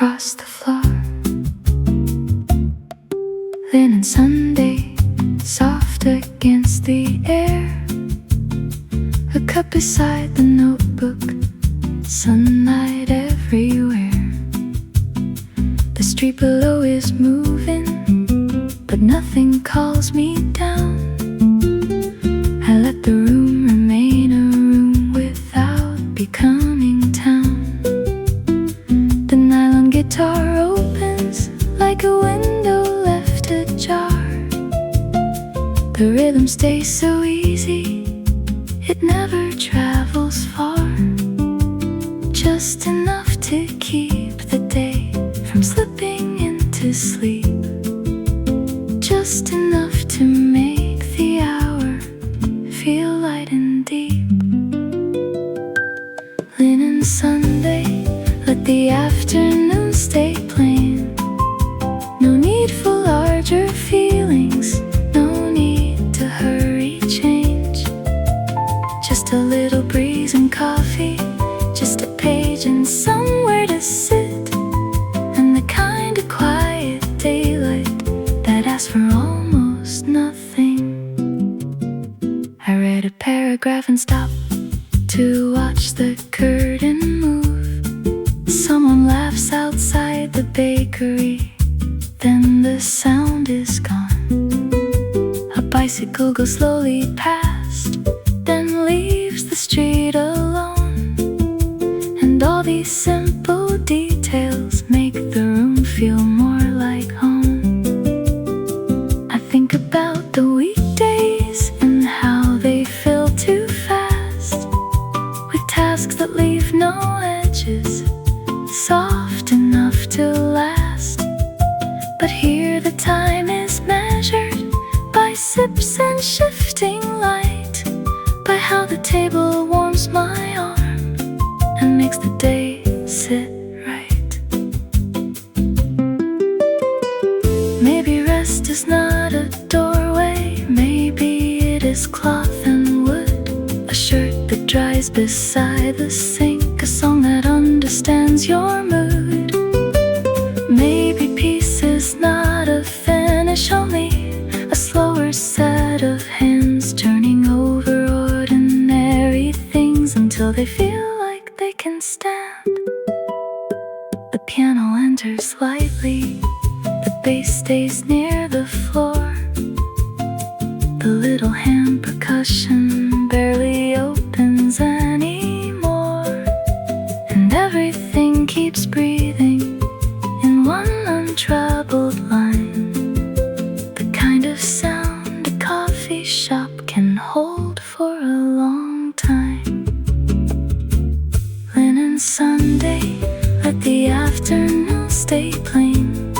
across the floor. Linen Sunday, soft against the air. A cup beside the notebook, sunlight everywhere. The street below is moving, but nothing calls me down. I let the room remain a room without becoming town. The nylon guitar opens like a window left ajar. The rhythm stays so easy, it never travels far. Just enough to keep the day from slipping into sleep. Just enough to make the hour feel light and deep. Linen Sunday, let the afternoon stay plain. No need for larger feelings, no need to hurry change. Just a little breeze and coffee, just a page and somewhere to sit, and the kind of quiet daylight that asks for almost nothing. I read a paragraph and stopped to watch the curtain move. Someone laughs outside the bakery, then the sound is gone. A bicycle goes slowly past, then leaves the street alone. And all these simple details make the room feel more like home. I think about the weekdays and how they fill too fast, with tasks that leave no edges, soft enough to last. But here the time is measured by sips and shifting light, by how the table warms my arm and makes the day sit right. Maybe rest is not a doorway, maybe it is cloth and wood, a shirt that dries beside the sink, a song that understands your mood. Maybe peace is not a finish, only a slower set of hands turning over ordinary things until they feel like they can stand. The piano enters lightly, the bass stays near the floor. The little hand percussion barely opens anymore, and everything keeps breathing in one untroubled line, the kind of sound a coffee shop can hold for a long time. Linen Sunday, let the afternoon stay plain.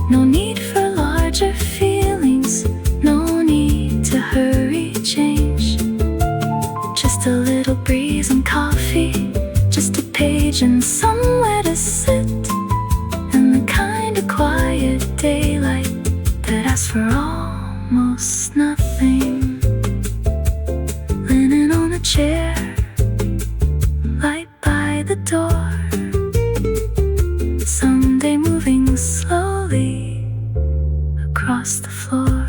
No need for larger feelings, no need to hurry change. Just a little breeze and coffee, just a page and somewhere to sit, and the kind of quiet daylight that asks for almost nothing. Linen on a chair, light by the door. Sunday moving slowly across the floor.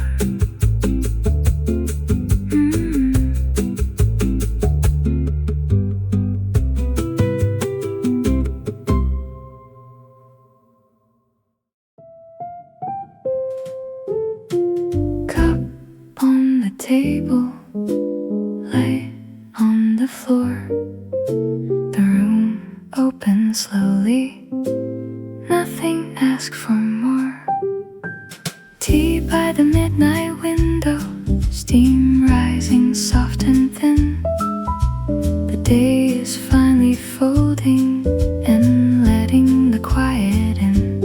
Cup on the table, light on the floor. The room opens slowly, nothing asks for more. Tea by the midnight window, steam rising soft and thin. The day is finally folding and letting the quiet in.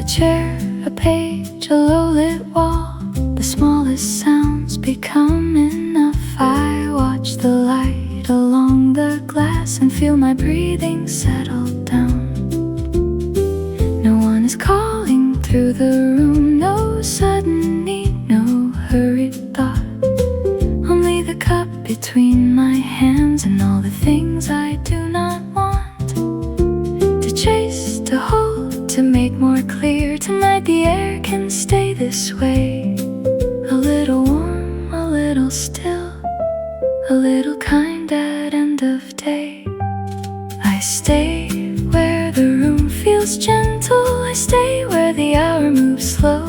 A chair, a page, a low-lit wall, the smallest sounds become enough. I watch the light along the glass and feel my breathing settle down. No one is calling through the room, no sudden need, no hurried thought. Only the cup between my hands and all the things I do not want to chase. little still, a little kind at end of day. I stay where the room feels gentle, I stay where the hour moves slow.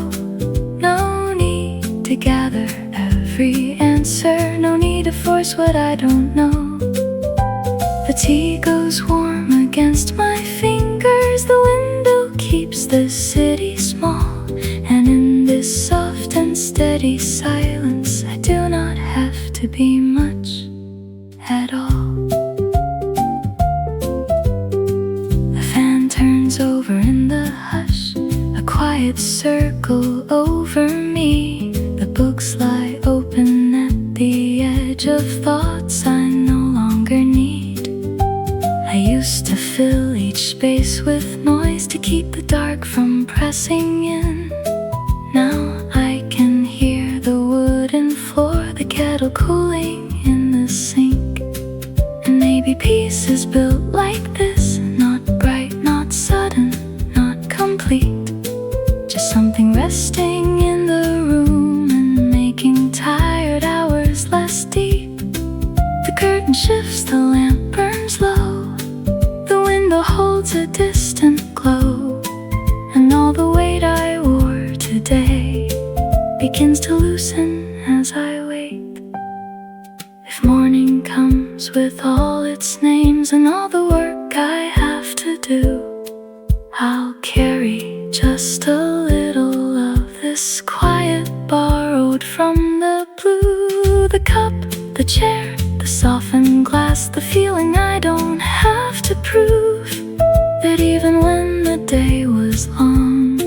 No need to gather every answer, no need to force what I don't know. The tea goes warm against my fingers, the window keeps the city small, and in this soft and steady silence I do not have to be much at all. The fan turns over in the hush, a quiet circle over me. The books lie open at the edge of thoughts I no longer need. I used to fill each space with noise to keep the dark from pressing in. Now I can hear the wooden floor, the kettle cooling in the sink. And maybe peace is built like this, not bright, not sudden, not complete. Just something resting in the room and making tired hours less deep. The curtain shifts, the lamp burns low, the window holds a distant glow, and all the weight I wore today begins to loosen as I wait. If morning comes with all its names and all the work I have to do, I'll carry just a little of this quiet borrowed from the blue. The cup, the chair, the softened glass, the feeling I don't have to prove that even when the day was long,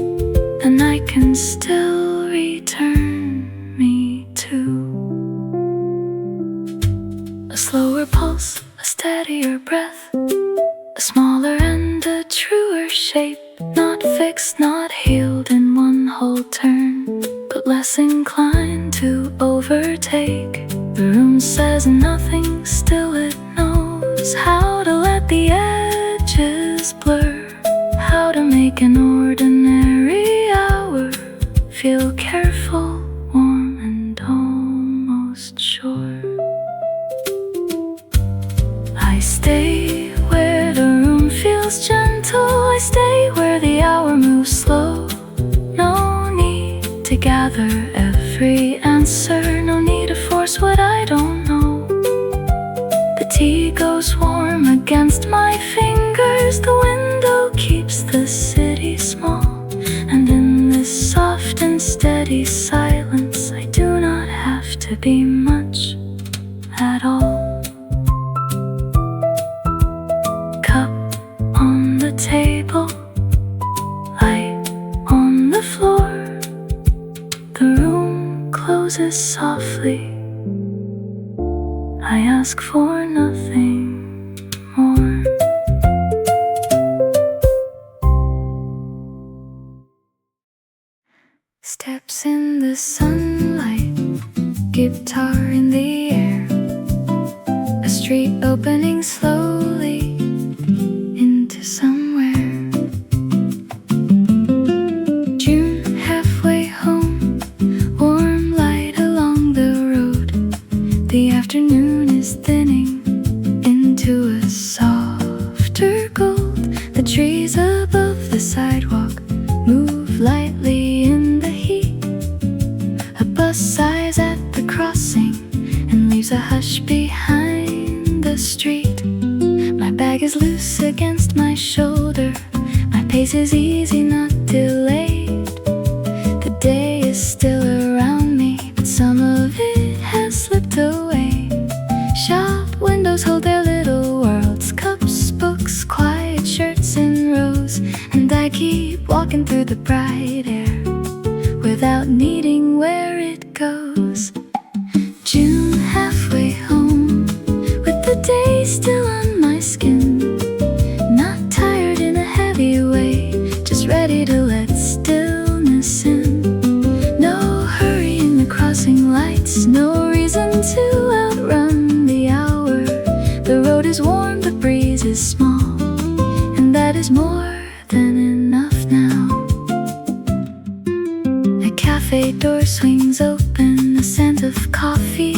the night can still return me to a slower pulse, a steadier breath, a smaller and a truer shape, not fixed, not healed in one whole turn, but less inclined to overtake. The room says nothing, still it knows how to let the edges blur, how to make an ordinary hour feel careful, warm and almost sure. I stay where the room feels gentle, I stay where the hour moves slow. No need to gather every answer, no need to force what I don't know. The tea goes warm against my fingers, the window keeps the city small, and in this soft and steady silence I do not have to be much at all. Cup on the table, light on the floor, the room closes softly, I ask for nothing more. Steps in the sunlight, guitar in the air, a street opening slowly into somewhere. June halfway home, warm light along the road, the afternoon is thinning into a softer gold. The trees above the sidewalk move lightly in the heat. A bus sighs at the crossing and leaves a hush behind the street. My bag is loose against my shoulder, my pace is easy, not delayed. The day is still around me, but some of it has slipped away. Shop windows hold their little worlds, cups, books, quiet shirts in rows, and I keep walking through the bright air without needing where it goes. June halfway home, with the day still on my skin, not tired in a heavy way, just ready to let stillness in. No hurry in the crossing lights, no reason to outrun the hour. The road is warm, the breeze is small, and that is more than enough now. A cafe door swings open, the scent of coffee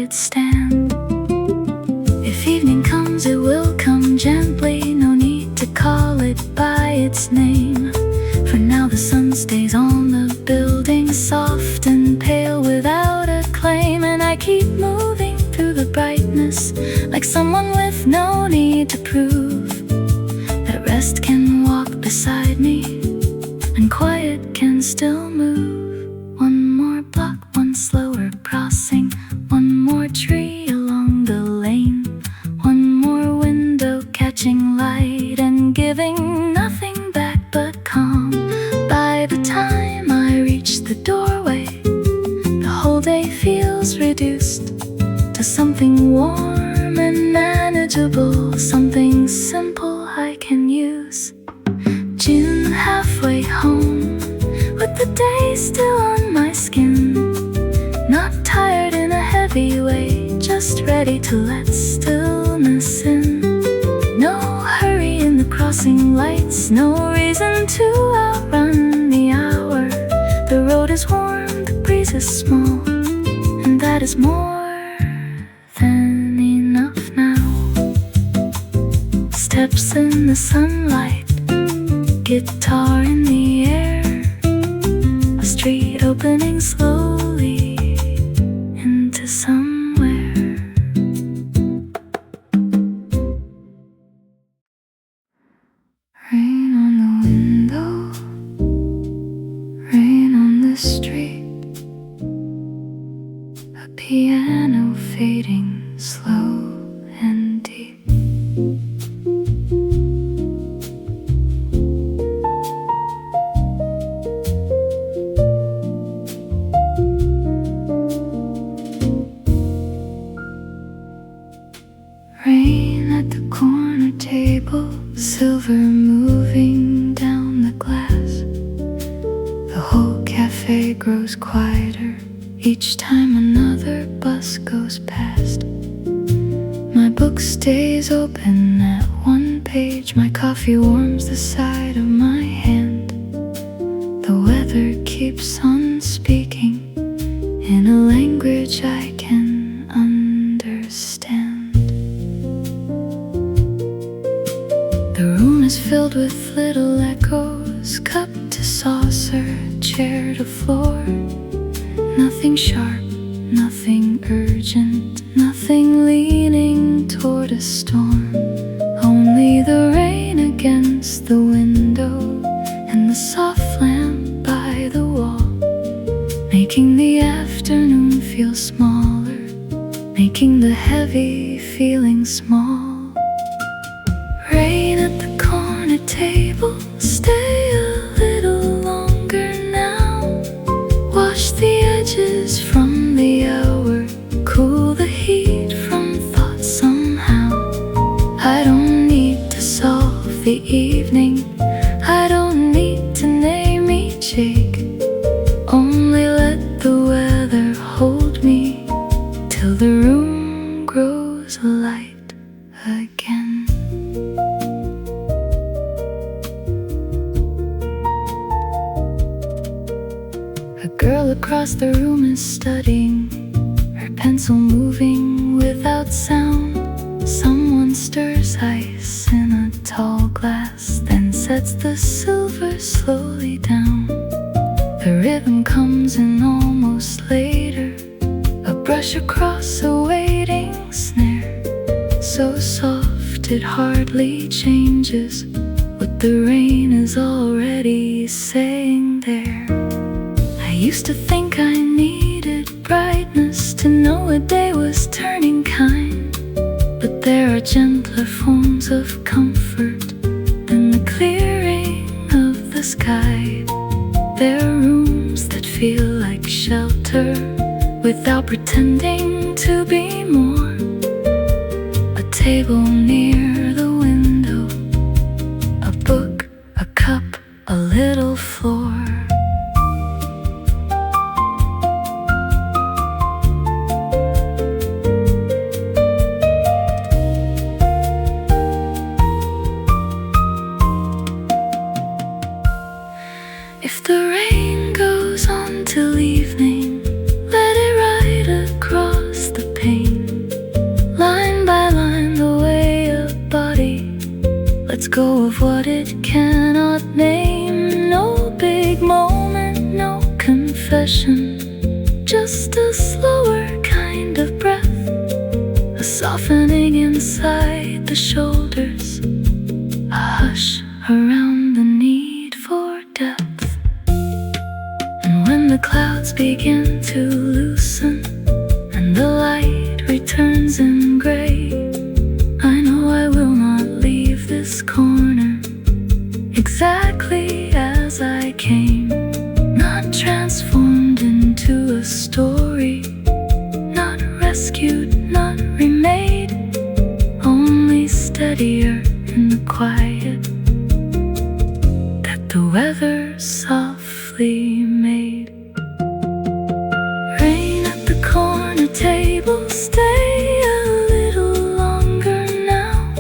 could stand. If evening comes, it will come gently, no need to call it by its name. For now the sun stays on the building, soft and pale without a claim. And I keep moving through the brightness, like someone with no need to prove that rest can walk beside me and quiet can still move. One more block, one slower crossing, one more tree along the lane, one more window catching light and giving nothing back but calm. By the time I reach the doorway, the whole day feels reduced to something warm and manageable, something simple I can use. June halfway home, with the day still on my skin, not tired in a heavy way, just ready to let stillness in. No hurry in the crossing lights, no reason to outrun the hour. The road is warm, the breeze is small, and that is more than enough now. Steps in the sunlight, guitar in the air, a street opening slowly into somewhere. Rain on the window, rain on the street, a piano fading slow and deep. Rain at the corner table, silver moving down the glass. The whole cafe grows quieter each time another bus goes past. My book stays open at one page, my coffee warms the side of my hand. The weather keeps on speaking in a language I can understand. The room is filled with little echoes, cup to saucer, chair to floor. Nothing sharp, nothing urgent, nothing leaning toward a storm. Only the rain against the window and the soft lamp by the wall, making the afternoon feel smaller, making the heavy feeling small. Rain at the corner table, stay a little longer now. Wash the edges from the hour, cool the heat from thoughts somehow. I don't need to solve the evening, I don't need to name each ache. Only let the weather hold me till the room grows light again. A girl across the room is studying, her pencil moving without sound. Someone stirs ice in a tall glass, then sets the silver slowly down. The rhythm comes in almost later, a brush across a waiting snare, so soft it hardly changes what the rain is already saying there. I used to think I needed brightness to know a day was turning kind, but there are gentler forms of comfort than the clearing of the sky. There are rooms that feel like shelter without pretending to be more. A table near the window, a book, a cup, a little floor. If the rain goes on till evening, let it ride across the pane. go of what it cannot name. No big moment, no confession, just a slower kind of breath, a softening inside the shoulders, a hush around the need for depth. And when the clouds begin to loosen and the light returns in gray, I know I will not leave this corner exactly as I came. Not transformed into a story, not rescued, not remade, only steadier in the quiet that the weather softly made. Rain at the corner table, stay a little longer now.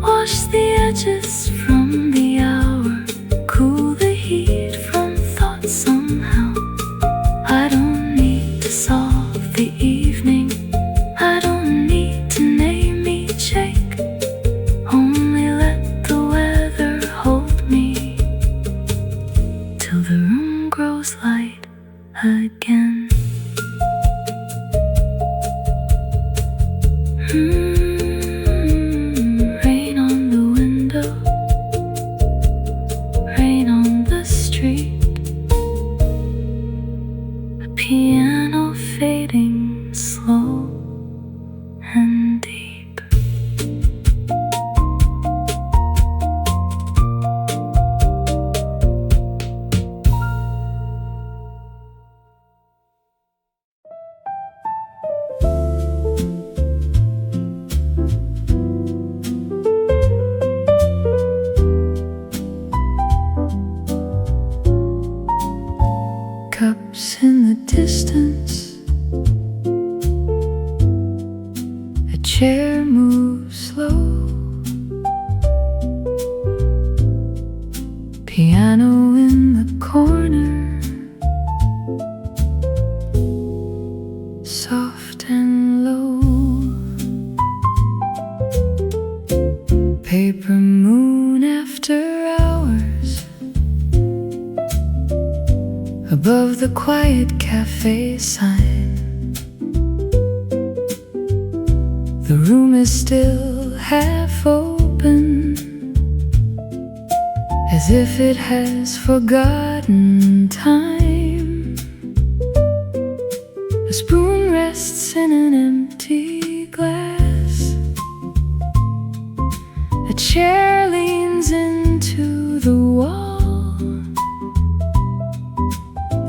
Wash the edges from the hour, cool the heat from thoughts somehow. I don't need to solve the evening, I don't need to name each ache, only let the weather hold me till the room grows light again. Rain on the window, rain on the street, a piano fading slow and deep. Cups in the distance, a chair moves slow, piano in the corner, soft and low, paper moon after hours, above the quiet cafe sign. The room is still half open, as if it has forgotten time. A spoon rests in an empty glass, a chair leans into the wall.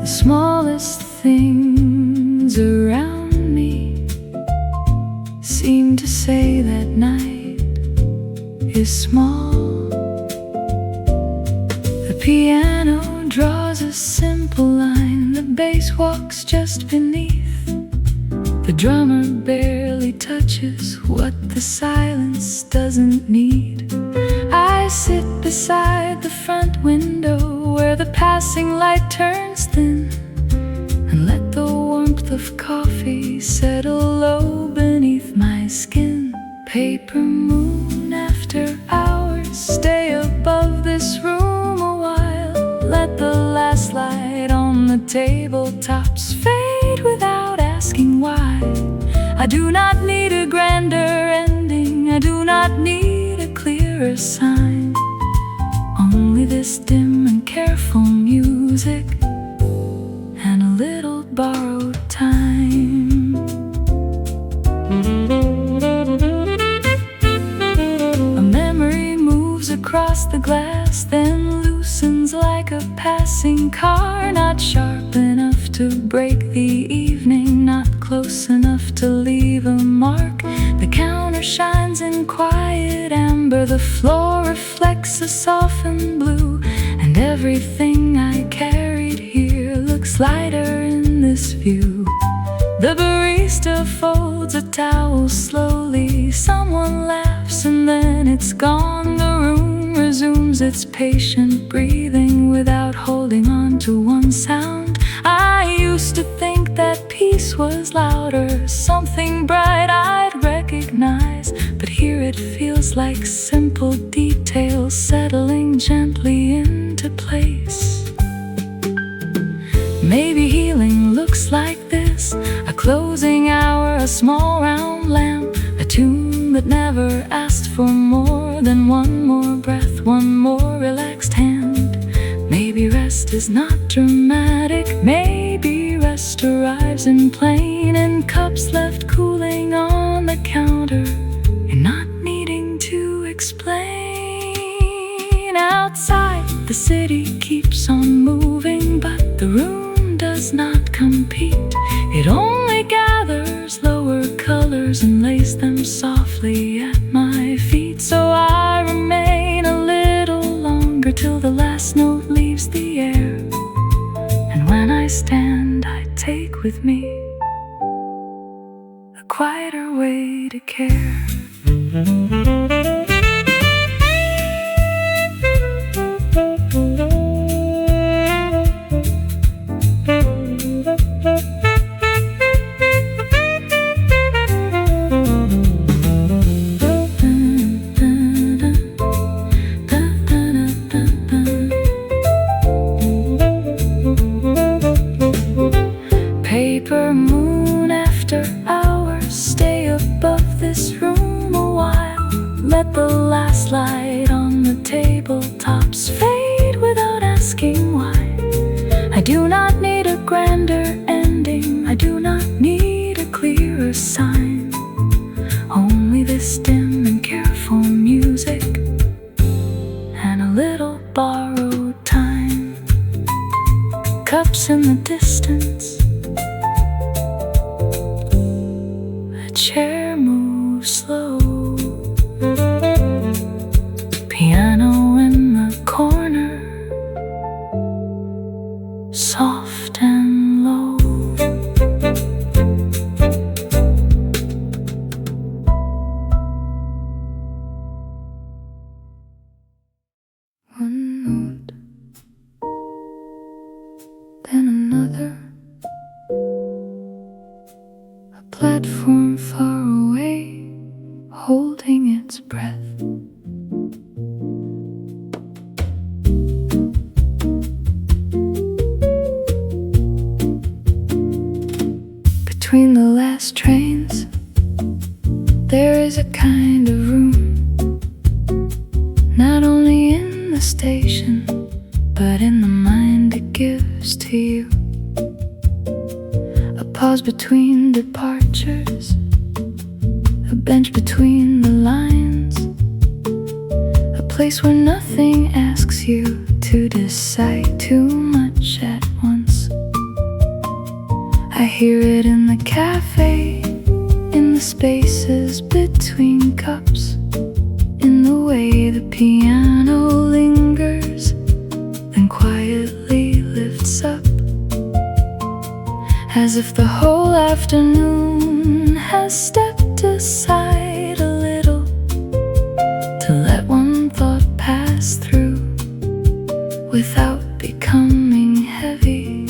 The smallest things around me seem to say that night is small. The piano draws a simple line, the bass walks just beneath. The drummer barely touches what the silence doesn't need. I sit beside the front window where the passing light turns thin, and let the warmth of coffee settle low beneath my skin. Paper moon after hours, stay above this room a while. Let the last light on the tabletops fade without asking why. I do not need a grander ending, I do not need a clearer sign, only this dim and careful music and a little borrowed time. A memory moves across the glass, then loosens like a passing car. Not sharp enough to break the evening, not close enough to leave a mark. The counter shines in quiet amber, the floor reflects a softened blue, and everything I carried here looks lighter in this view. The barista folds a towel slowly, someone laughs and then it's gone. The room resumes its patient breathing without holding on to one sound. I used to think that peace was louder, something bright I'd recognize, but here it feels like simple details small round lamp, a tune that never asked for more than one more breath, one more relaxed hand. Maybe rest is not dramatic, maybe rest arrives in plain, in cups left cooling on the counter, and not needing to explain. Outside, the city keeps on moving, but the room does not compete. It only gathers lower colors and lays them softly at my feet. So I remain a little longer till the last note leaves the air. And when I stand, I take with me a quieter way to care. Paper moon after hours, stay above this room a while. Let the last light on the tabletops fade without asking why. I do not need a grander ending, I do not need a clearer sign. Only this dim and careful music and a little borrowed time. Cups in the distance, a chair moves slow, piano in the corner, soft and low. One note, then another, a platform far away, holding its breath. Between the last trains, there is a kind of room, not only in the station, but in the mind it gives to you. A pause between departures, a bench between the lines, a place where nothing asks you to decide too much at once. I hear it in the cafe, in the spaces between cups, in the way the piano lingers, then quietly lifts up, as if the whole afternoon has stepped aside a little to let one thought pass through without becoming heavy.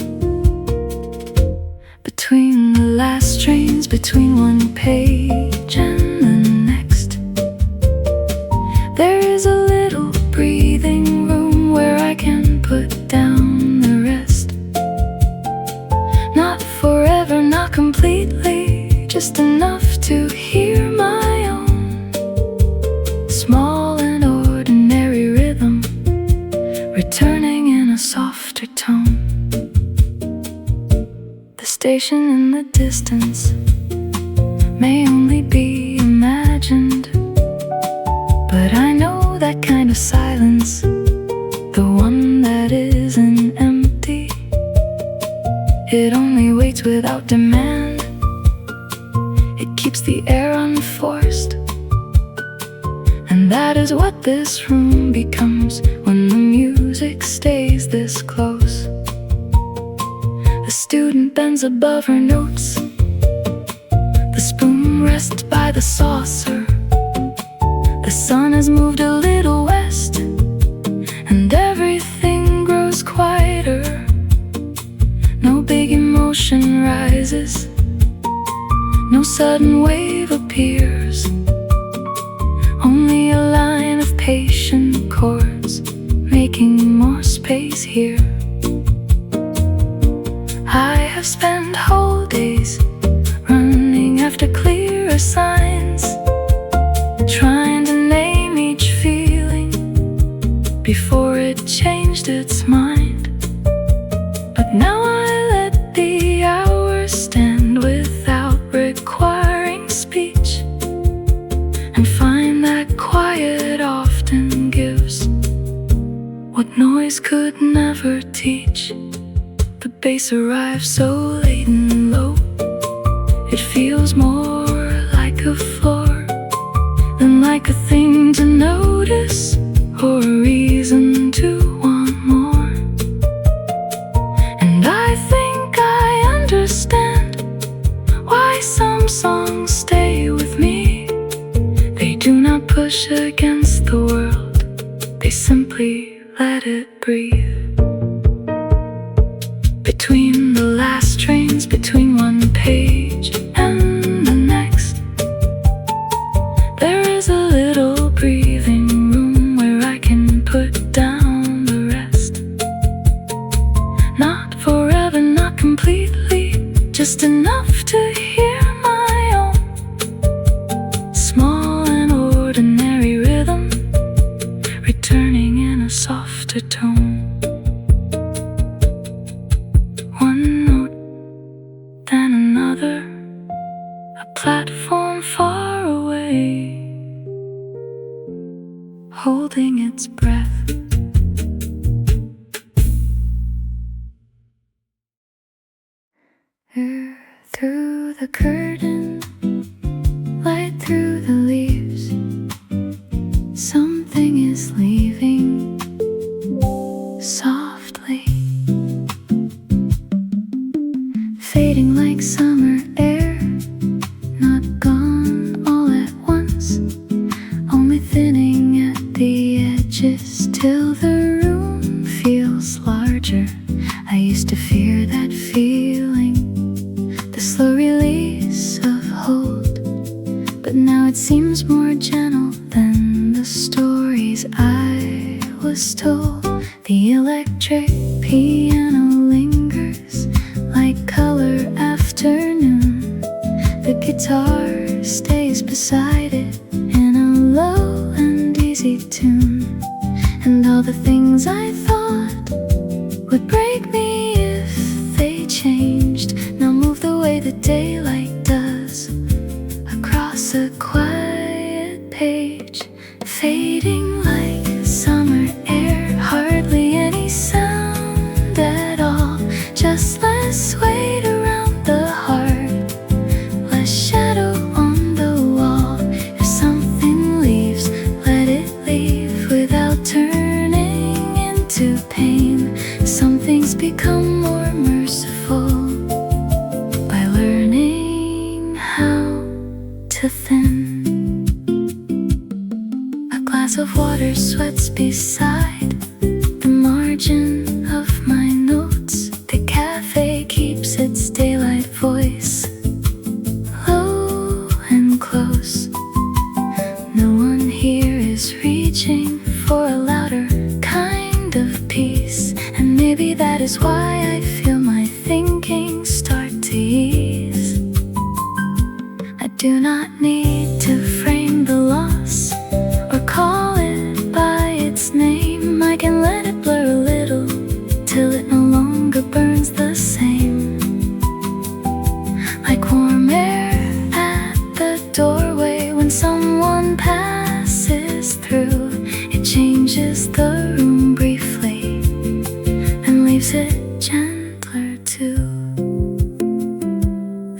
Between the last trains, between one page and the next, there is a little breathing room where I can put down the rest. Not forever, not completely, just enough to hear my own small and ordinary rhythm returning in a softer tone. The station in the distance may only be imagined, but I know that kind of silence, the one that isn't empty. It only waits without demand, it keeps the air unforced. And that is what this room becomes when the music stays this close. The student bends above her notes, the spoon rests by the saucer. The sun has moved a little west, and everything grows quieter. No big emotion rises, no sudden wave appears, only a line of patient chords making more space here. I have spent whole days running after after clearer signs, trying to name each feeling before it changed its mind. But now I let the hours stand without requiring speech, and find that quiet often gives what noise could never teach. The bass arrives so late and low, it feels more like a floor than like a thing to notice or a reason to want more. And I think I understand why some songs stay with me. They do not push against the world, they simply let it breathe. Between the last trains, between one page and the next, there is a little breathing room where I can put down the rest. Not forever, not completely, just enough to hear my own small and ordinary rhythm returning in a softer tone. One note, then another, a platform far away, holding its breath. Through the curtain, light through the leaves, something is leaving softly, fading like summer air, not gone all at once, only thinning at the edges till the room feels larger. I used to fear that feeling, the slow release of hold, but now it seems more gentle than the stories I was told. The electric piano lingers like color afternoon, the guitar stays beside it in a low and easy tune, and all the things I thought would break me if they changed now move the way the daylight does across a quiet page, fading like summer air, hardly any sound at all, just less weight around the heart, less shadow on the wall. If something leaves, let it leave without turning into pain. Some things become more merciful by learning how to thin. A glass of water sweats beside the margin of my notes. The cafe keeps its daylight voice low and close. No one here is reaching for a louder kind of peace, and maybe that is why I feel my thinking start to ease. I do not need to frame the loss or call it by its name. I can let it blur a little till it no longer burns the same. Like warm air at the doorway when someone passes through, it changes the room briefly and leaves it gentler too.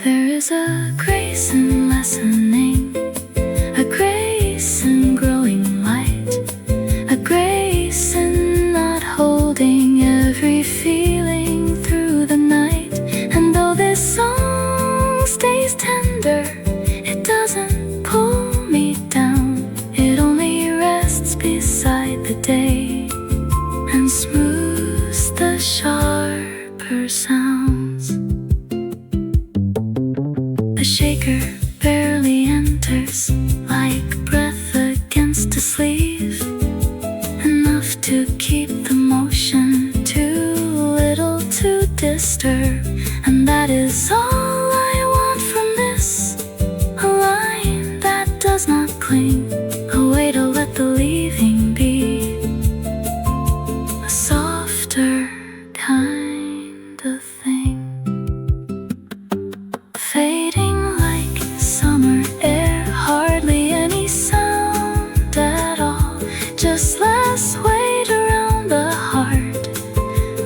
There is a grace in lessening, a grace in growing light, a grace in not holding every feeling through the night. And though this song stays tender, it doesn't pull me cling, a way to let the leaving be a softer kind of thing. Fading like summer air, hardly any sound at all, just less weight around the heart,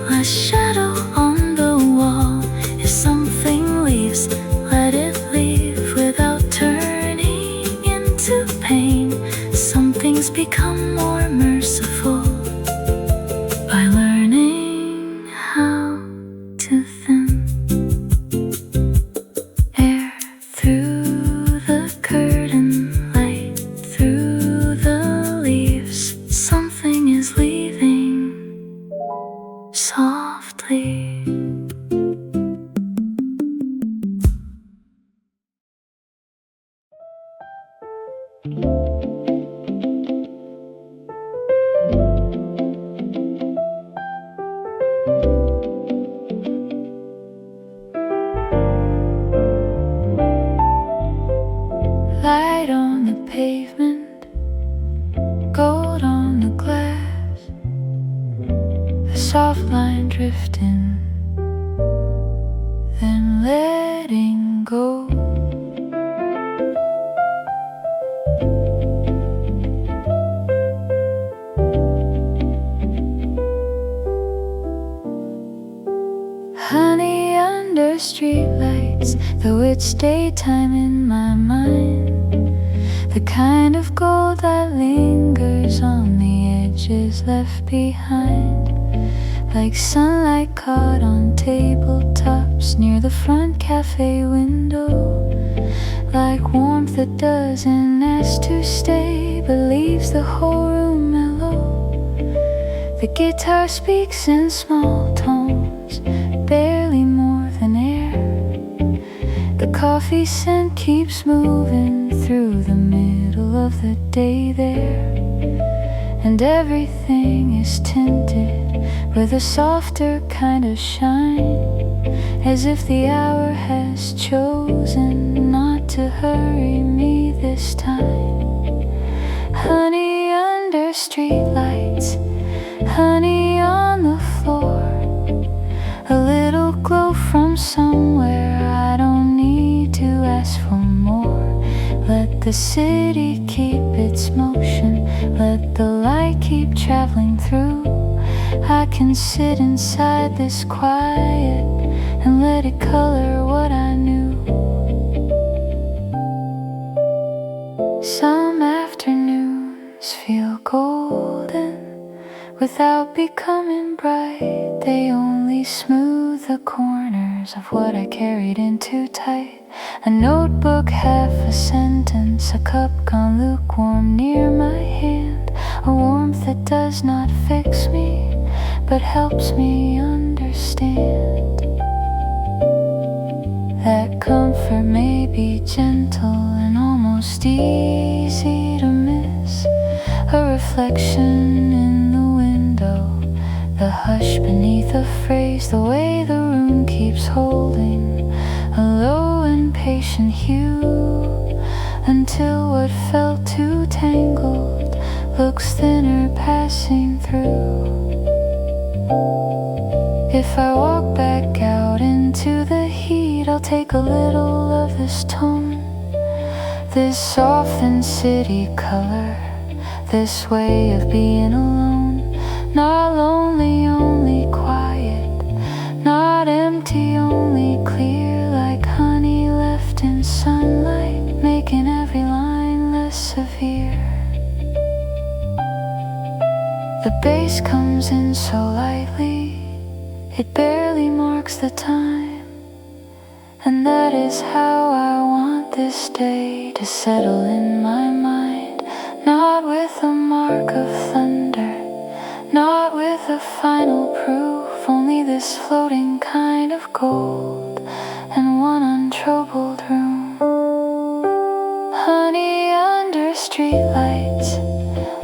less shadow on the wall. If something leaves, let it leave without turning into pain. Some things become more merciful by learning how to thin air through the curtain, light through the leaves. Something is leaving softly. Light on the pavement, gold on the glass, a soft line drifting, then letting go. Honey under streetlights, though it's daytime in my mind, the kind of gold that lingers on the edges left behind, like sunlight caught on tabletops near the front cafe window, like warmth that doesn't ask to stay but leaves the whole room mellow. The guitar speaks in small tones, barely more than air. The coffee scent keeps moving through the middle of the day there, and everything is tinted with a softer kind of shine, as if the hour has chosen not to hurry me this time. Honey under streetlights, honey on the floor, a little glow from somewhere, I don't need to ask for more. Let the city keep its motion, let the light keep traveling through. I can sit inside this quiet and let it color what I knew. Some afternoons feel golden without becoming bright. They only smooth the corners of what I carried in too tight. A notebook, half a sentence, a cup gone lukewarm near my hand, a warmth that does not fix me but helps me understand that comfort may be gentle and almost easy to miss. A reflection in the window, the hush beneath a phrase, the way the room keeps holding a low impatient hue, until what felt too tangled looks thinner passing through. If I walk back out into the heat, I'll take a little of this tone, this softened city color, this way of being alone. Not lonely, only quiet, not empty, only clear, like honey left in sunlight, making every line less severe. The bass comes in so lightly, it barely marks the time, and that is how I want this day to settle in my mind. Not with a mark of thunder, not with a final proof, only this floating kind of gold and one untroubled room. Honey under streetlights,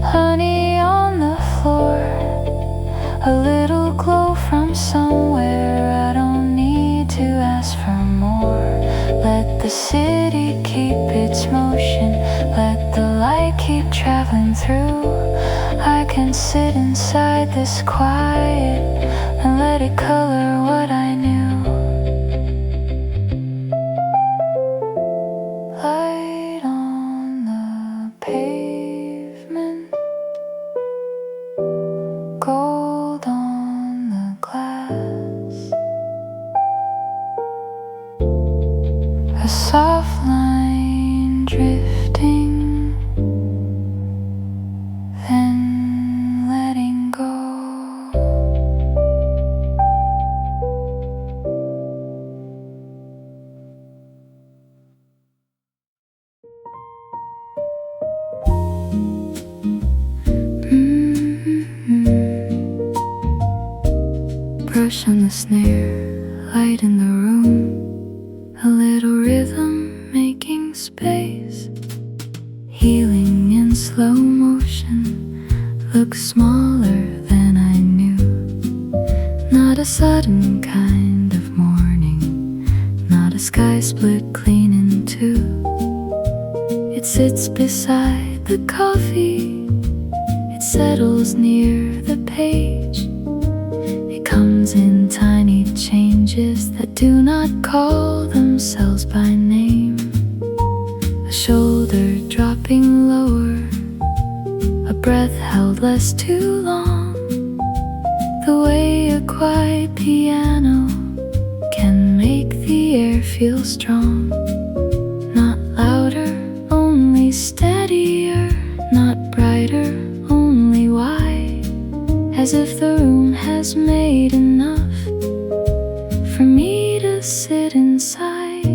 honey on the floor, a little glow from somewhere, I don't need to ask for more. Let the city keep its motion, let the light keep traveling through. I can sit inside this quiet and let it color what I knew. Light on the pavement, gold on the glass, a soft line drifting, then letting go. Brush on the snare, light in the room, a little rhythm making space, healing in slow motion, looks smaller than I knew. Not a sudden kind of morning, not a sky split clean in two. It sits beside the coffee, it settles near the page. It comes in tiny changes that do not call themselves by name. A shoulder dropping lower, a breath held less too long. The way a quiet piano can make the air feel strong. Not louder, only steadier, not brighter, only wide, as if the room has made enough for me to sit inside.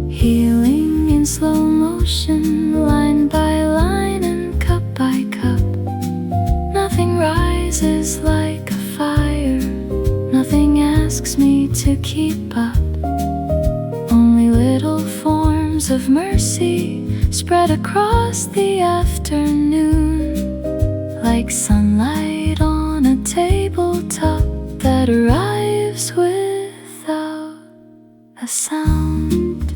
Healing in slow motion, line by line and cup by cup. Nothing rises like a fire, nothing asks me to keep up. Only little forms of mercy spread across the afternoon, like sunlight on a tabletop that arrives without a sound.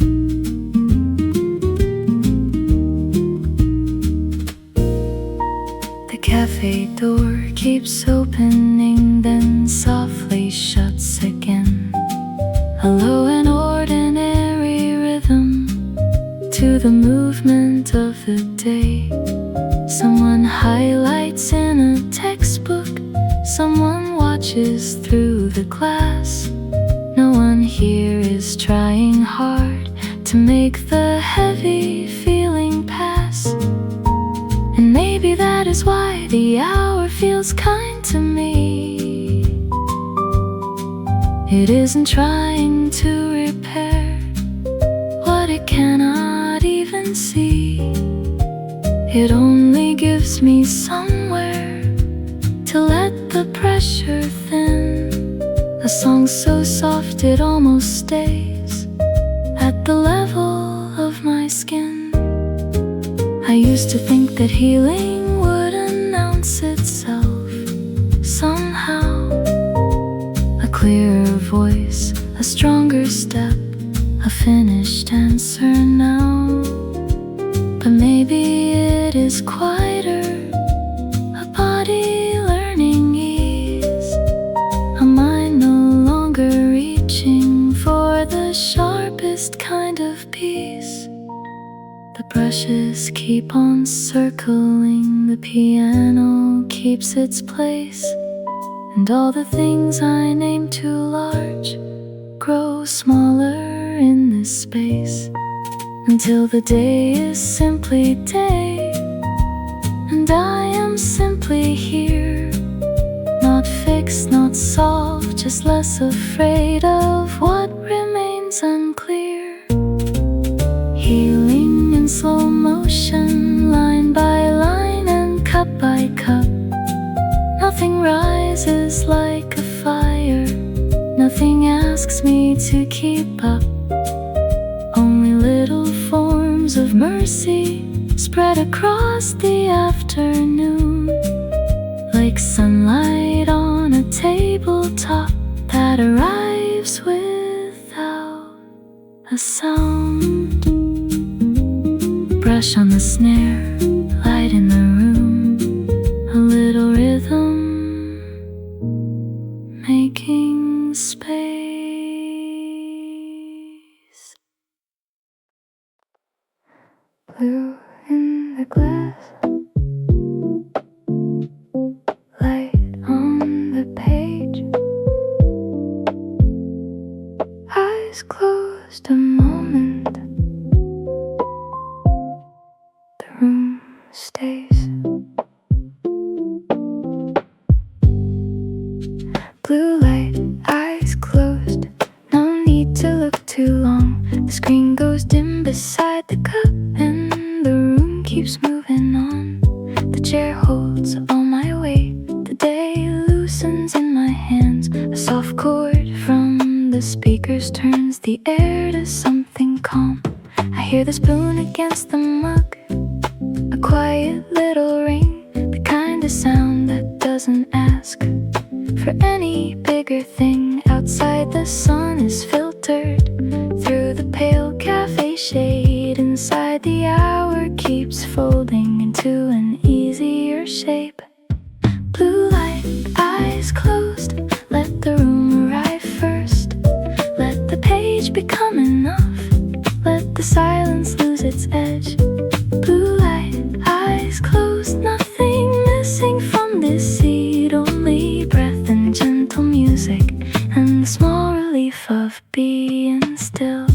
The cafe door keeps opening, then softly shuts again. A low and ordinary rhythm to the movement of the day. Someone highlights in a textbook, someone watches through the glass. No one here is trying hard to make the heavy feeling pass. And maybe that is why the hour feels kind to me. It isn't trying to repair what it cannot even see. It only gives me somewhere to let the pressure thin. A song so soft it almost stays at the level of my skin. I used to think that healing would announce itself somehow. A clearer voice, a stronger step, a finished answer now. But maybe it is quieter, a body learning ease, a mind no longer reaching for the sharpest kind of peace. The brushes keep on circling, the piano keeps its place, and all the things I name too large grow smaller in this space, until the day is simply day, and I am simply here. Not fixed, not solved, just less afraid of what remains unclear. Healing in slow motion, line by line and cup by cup. Nothing rises like a fire, nothing asks me to keep up. Only little forms of mercy spread across the afternoon, like sunlight on a tabletop that arrives without a sound. brush on the snare, light in the room, a little rhythm, making space. Blue in the glass, light on the page, eyes closed a moment, the room stays. Blue light, eyes closed, no need to look too long. The screen goes dim beside the cup and the room keeps moving on. The chair holds all my weight, the day loosens in my hands. A soft chord from the speakers turns the air to something calm. I hear the spoon against the mug, a quiet little ring, the kind of sound that doesn't ask for any bigger thing. Outside the sun is filtered through the pale cafe shade. Inside the hour keeps folding into an easier shape. Blue light, eyes closed, let the room arrive first. Let the page become enough, let the silence lose its edge. Blue light, eyes closed, nothing missing from this seed, only breath and gentle music and the small relief of being still.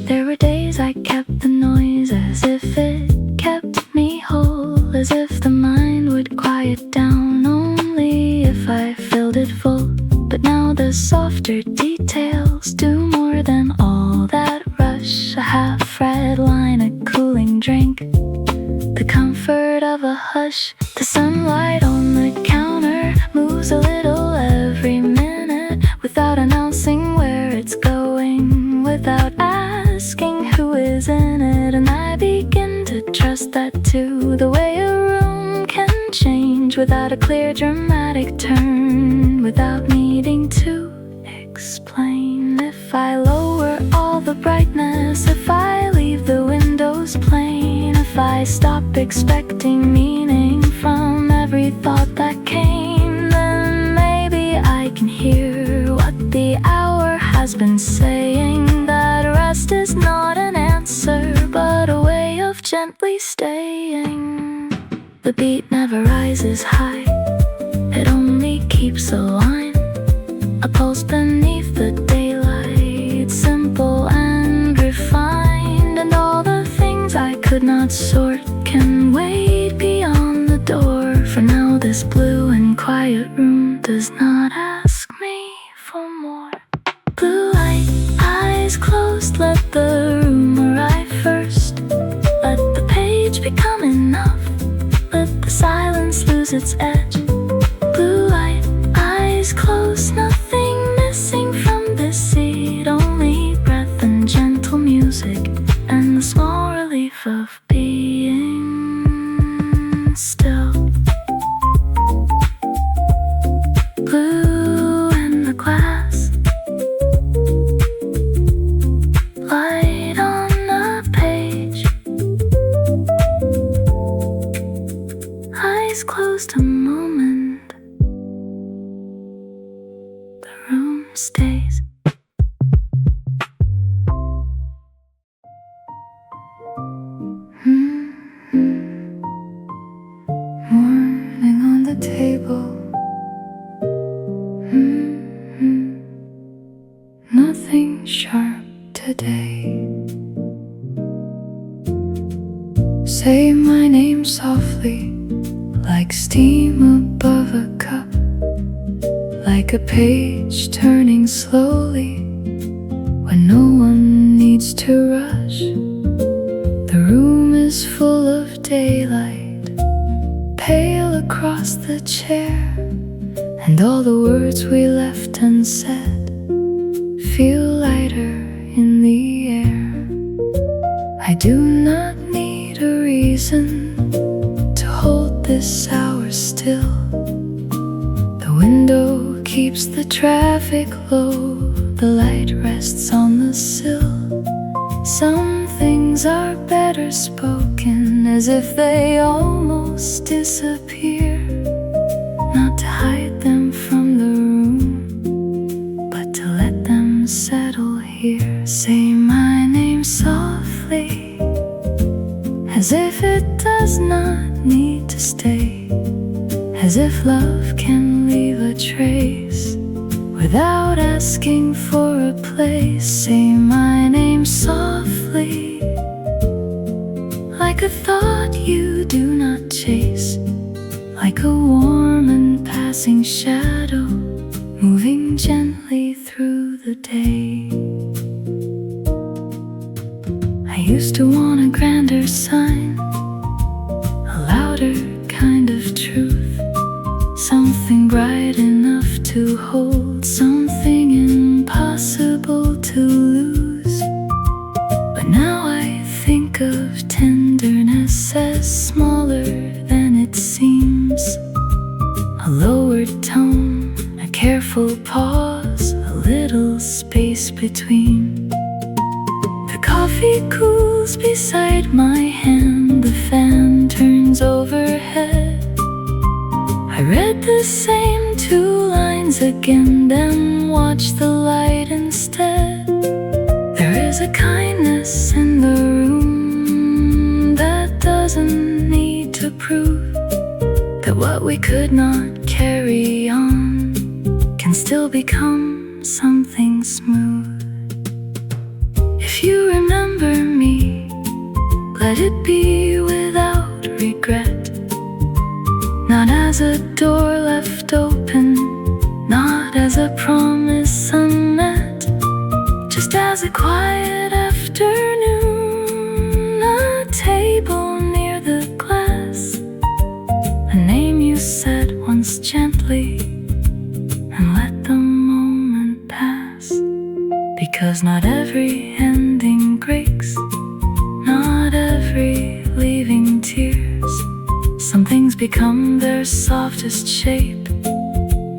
There were days I kept the noise as if it kept me whole, as if the mind would quiet down only if I filled it full. But now the softer details do more than all that rush. A half-read line, a cooling drink, the comfort of a hush. The sunlight on the counter moves a little every minute, without announcing where it's going, without asking who is in it. And I begin to trust that too, the way a room can change without a clear dramatic turn, without needing to explain. If I lower all the brightness, if I leave the windows plain, if I stop expecting meaning from every thought that came, then maybe I can hear what the hour has been saying, that rest is not an answer, but a way of gently staying. The beat never rises high, it only keeps a line, a pulse beneath the daylight, simple and refined. And all the things I could not sort can wait beyond the door. For now this blue and quiet room does not ask me for more. Blue light, eyes closed, let the room arrive first. Let the page become enough, let the silence lose its edge. Blue light, eyes closed, nothing missing from this seed, only breath and gentle music and the small relief of being still. Blue in the glass, light on the page, eyes closed a moment, the room stays. Morning on the table, nothing sharp today. Say my name softly, like steam above a cup, like a page turning slowly when no one needs to rush. The room is full of daylight, pale across the chair, and all the words we left unsaid feel lighter in the air. I do not need a reason to hold this hour still. window keeps the traffic low. The light rests on the spoken, as if they almost disappear. Not to hide them from the room, but to let them settle here. Say my name softly, as if it does not need to stay, as if love can leave a trace without asking for a place. Say my name softly, like a thought you do not chase, like a warm and passing shadow moving gently through the day. I used to want a grander sign, a louder kind of truth, something bright enough to hold, something impossible to lose. But now I think of tenderness as smaller than it seems, a lowered tone, a careful pause, a little space between. The coffee cools beside my hand, the fan turns overhead. I read the same two lines again, then watch the light instead. There is a kindness in the room that doesn't need to prove that what we could not carry on can still become something smooth. If you remember me, let it be without regret, not as a door left open, not as a promise unmet, just as a quiet afternoon, a table near the glass, a name you said once gently, and let the moment pass. Because not every ending breaks, not every leaving tears. Some things become their softest shape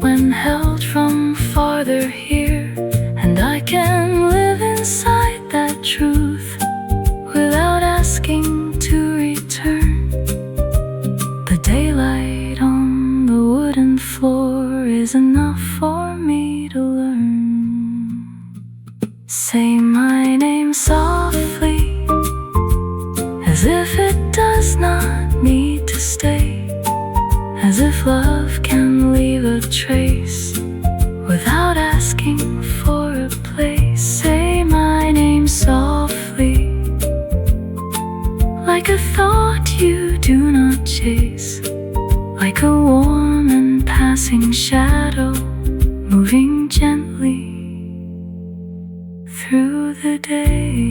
when held from farther here, and I can live inside that truth without asking to return. The daylight on the wooden floor is enough for me to learn. Say my name softly, as if it does not need to stay, as if love can leave a trace without asking for a place. Say my name softly, like a thought you do not chase, like a warm and passing shadow moving gently through the day.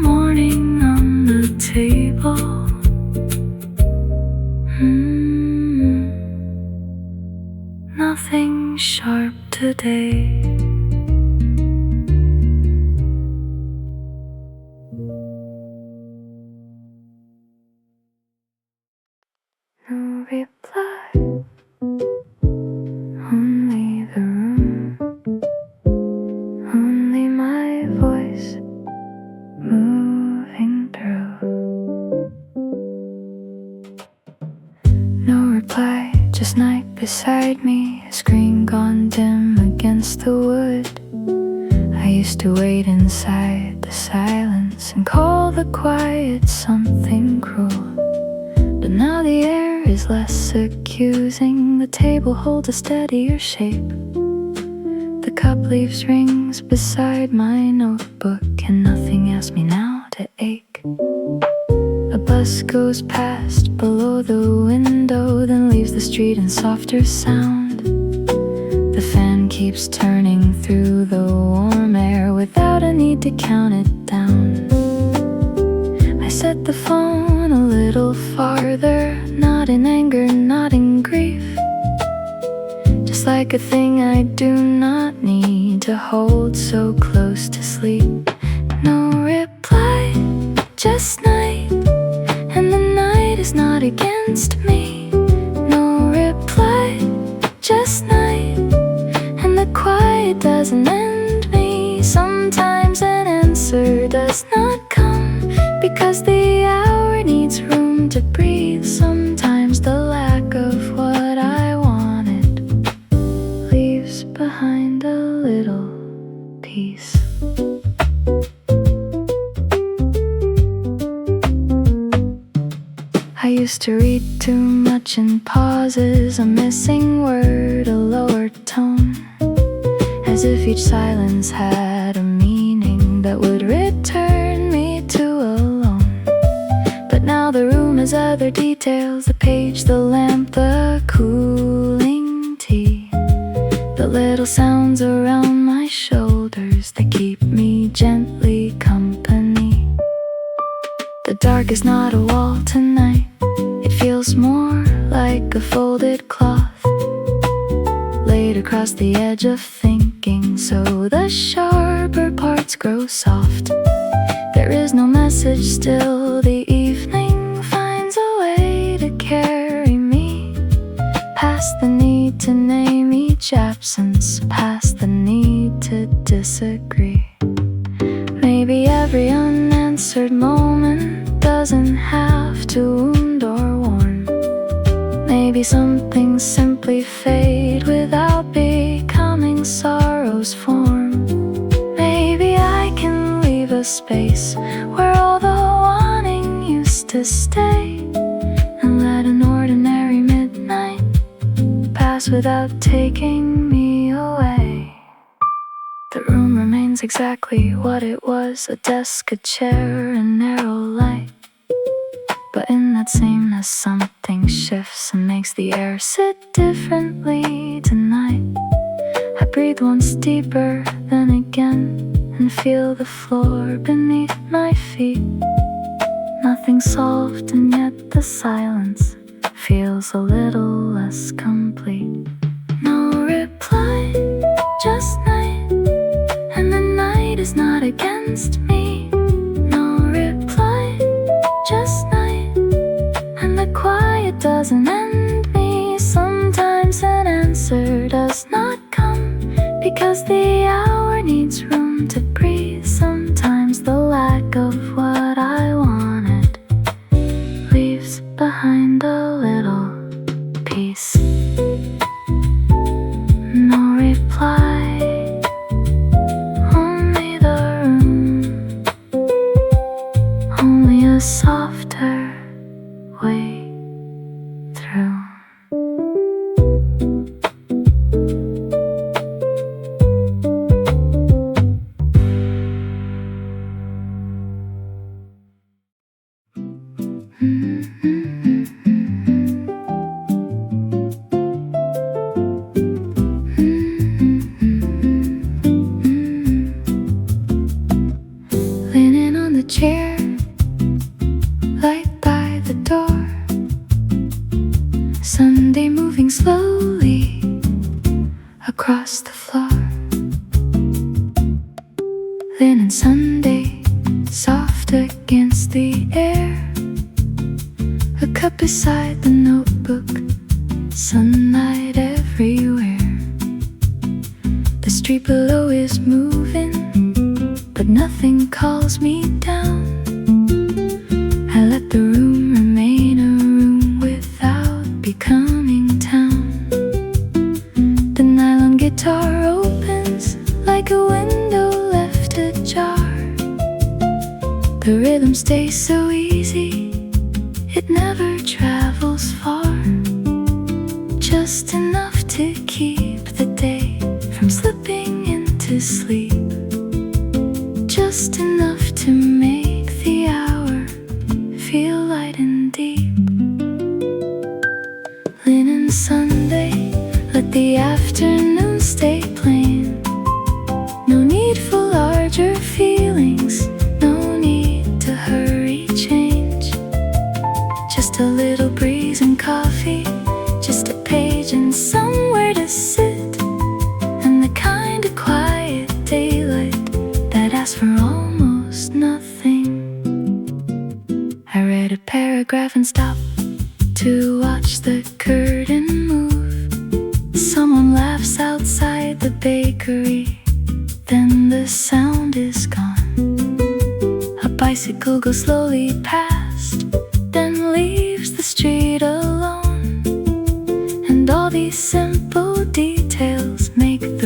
Morning on the table. Nothing sharp today. No reply, only the room, only my voice moving through. No reply, just night beside me, a screen gone dim against the wood. I used to wait inside the silence and call the quiet something cruel. But now the air is less accusing, the table holds a steadier shape. The cup leaves rings beside my notebook, and nothing asks me now to ache. A bus goes past below the window, then leaves the street in softer sound. The fan keeps turning through the warm air without a need to count it down. I set the phone a little farther, not in anger, not in grief, just like a thing I do not need to hold so close to sleep. No reply, just night, and the night is not against me. No reply, just night, and the quiet doesn't end me. Sometimes leaves behind a little peace. I used to read too much in pauses, a missing word, a lower tone, as if each silence had a meaning that would return me to alone. But now the room has other details, the page, the lamp, the cooling tea, the little sounds around my shoulders that keep me gently company. The dark is not a wall tonight, it feels more like a folded cloth laid across the edge of thinking, so the sharper parts grow soft. There is no message, still the evening finds a way to carry me past the need to name each absence, past the need to disagree. Maybe every unanswered moment doesn't have to wound or warn. Maybe some things simply fade without becoming sorrow's form. Maybe I can leave a space where all the wanting used to stay, and let an ordinary midnight pass without taking me away. The room remains exactly what it was, a desk, a chair, a narrow light. But in that sameness something shifts and makes the air sit differently tonight. I breathe once deeper, then again, and feel the floor beneath my feet. Nothing solved, and yet the silence feels a little less complete. No reply, just night, and the night is not against me. No reply, just night, and the quiet doesn't end me. Sometimes an answer does not come because the hour needs room to breathe. Sometimes the lack of what I wanted leaves behind a little peace. No reply, only the room, only a softer way through. Leaning on the chair, light by the door, Sunday moving slowly across the floor. Linen Sunday, soft against the air, a cup beside the notebook, sunlight everywhere. The street below is moving, but nothing calls me down. I let the room remain a room without becoming town. The nylon guitar opens like a window left ajar. The rhythm stays so easy, it never travels far. Just enough to keep the day from slipping into sleep. Just enough to make the hour feel light and deep. Linen Sunday, let the afternoon stay plain. No need for larger feelings, no need to hurry change. Just a little breeze and coffee, just a page and somewhere to sit, and the kind of quiet daylight that asks for almost nothing. I read a paragraph and stopped to watch the curtain move. Someone laughs outside the bakery, then the sound is gone. A bicycle goes slowly past, then leaves the street alone. And all these simple details make the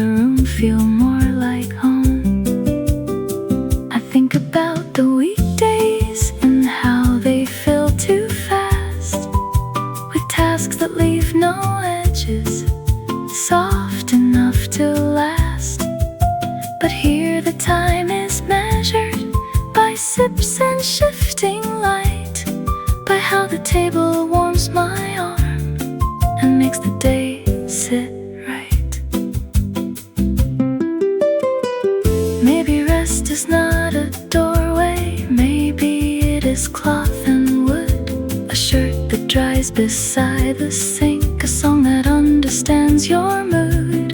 is not a doorway, maybe it is cloth and wood. A shirt that dries beside the sink, a song that understands your mood.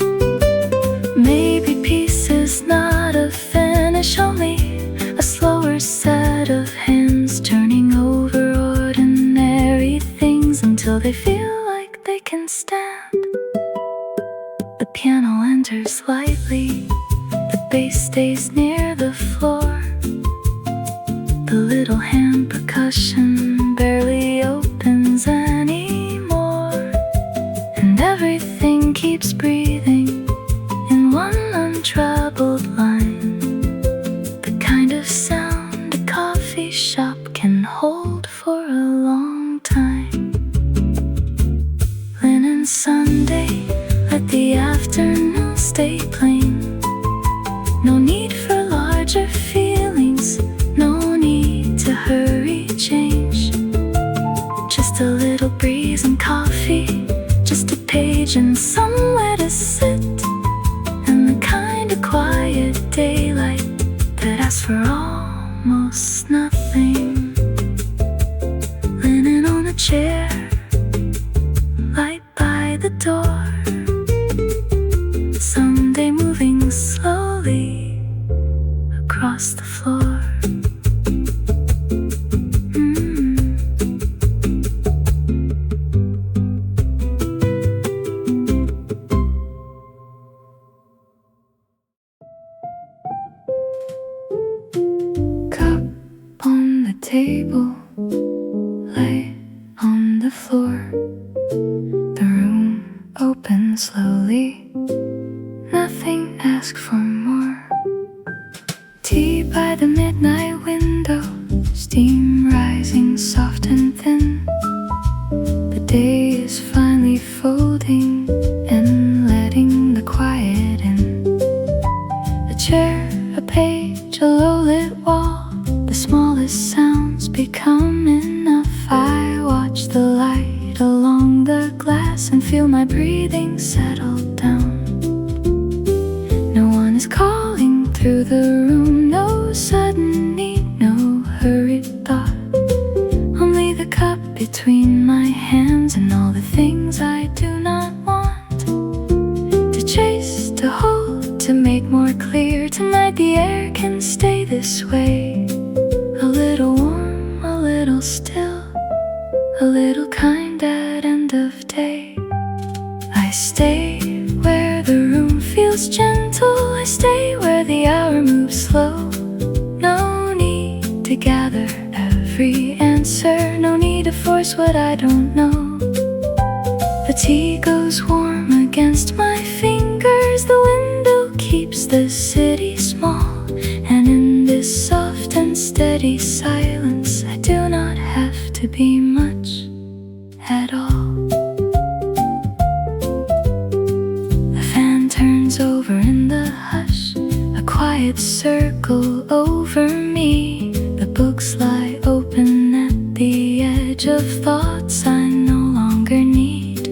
Maybe peace is not a finish, only a slower set of hands turning over ordinary things until they feel like they can stand. The piano enters lightly, the bass stays near the floor. The little hand percussion barely opens anymore, and everything keeps breathing in one untroubled line. The kind of sound a coffee shop can hold for a long time. Linen Sunday, let the afternoon stay plain. No need for larger feelings, no need to hurry change. Just a little breeze and coffee, just a page and somewhere to sit, and the kind of quiet daylight that asks for almost nothing. Linen on a chair, light by the door. Sunday moving slowly across the floor. Cup on the table, light on the floor. The room opens slowly, nothing asks for more. Tea by the midnight window, steam rising soft and thin. The day is finally folding and letting the quiet in. A chair, a page, a low-lit wall, the smallest sounds become enough. I watch the light along the glass and feel my breathing settle down. No one is calling through the room, no sudden need, no hurried thought. Only the cup between my hands and all the things I do not want to chase, to hold, to make more clear. Tonight the air can stay this way, a little warm, a little still, a little kind at end of day. I stay where the room feels gentle, I stay where the hour moves slow. No need to gather every answer, no need to force what I don't know. The tea goes warm against my fingers, the window keeps the city small, and in this soft and steady silence I do not have to be much at all. Over in the hush, a quiet circle over me. The books lie open at the edge of thoughts I no longer need.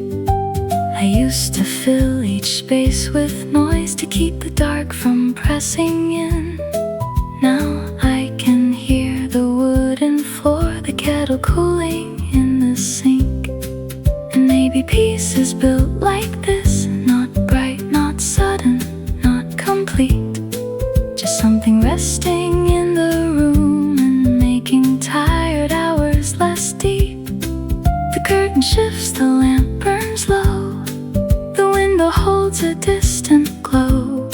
I used to fill each space with noise to keep the dark from pressing in. Now I can hear the wooden floor, the kettle cooling in the sink. And maybe peace is built like this, not bright, not sudden, not complete. Just something resting in the room and making tired hours less deep. The curtain shifts, the lamp burns low, the window holds a distant glow,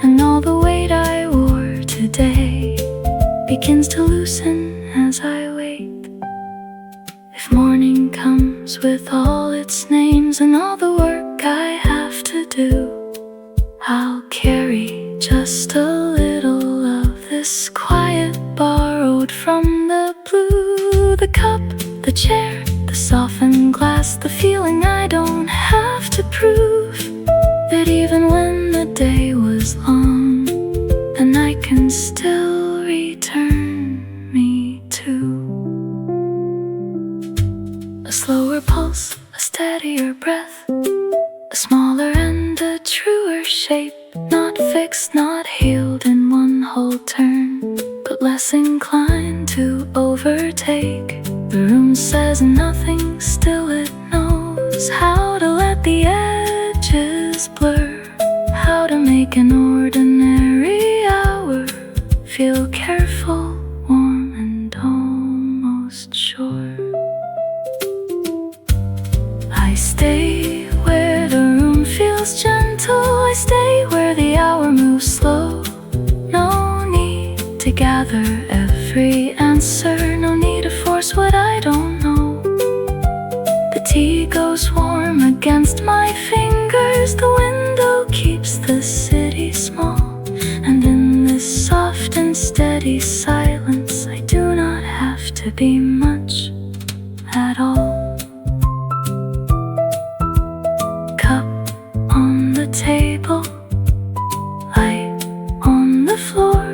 and all the weight I wore today begins to loosen as I wait. If morning comes with all its names and all the work I have to do, I'll carry just a little of this quiet borrowed from the blue. The cup, the chair, the softened glass, the feeling I don't have to prove that even when the day was long, the night can still return me to a slower pulse, a steadier breath, a smaller and a truer shape, not fixed, not healed in one whole turn. says nothing, still it knows how to let the edges blur, how to make an ordinary hour feel careful, warm, and almost sure. I stay where the room feels gentle, I stay where the hour moves slow. No need to gather every answer, no need to force what I don't know. The tea goes warm against my fingers, the window keeps the city small, and in this soft and steady silence I do not have to be much at all. Cup on the table, light on the floor,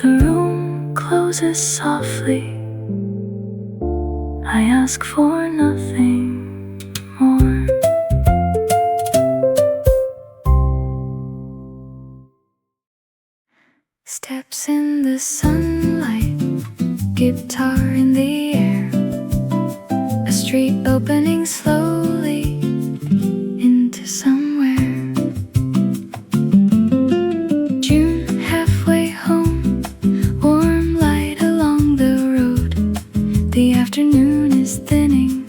the room closes softly. I ask for nothing more. Steps in the sunlight, guitar in the air, a street opening slowly into somewhere. June halfway home, warm light along the road. The afternoon is thinning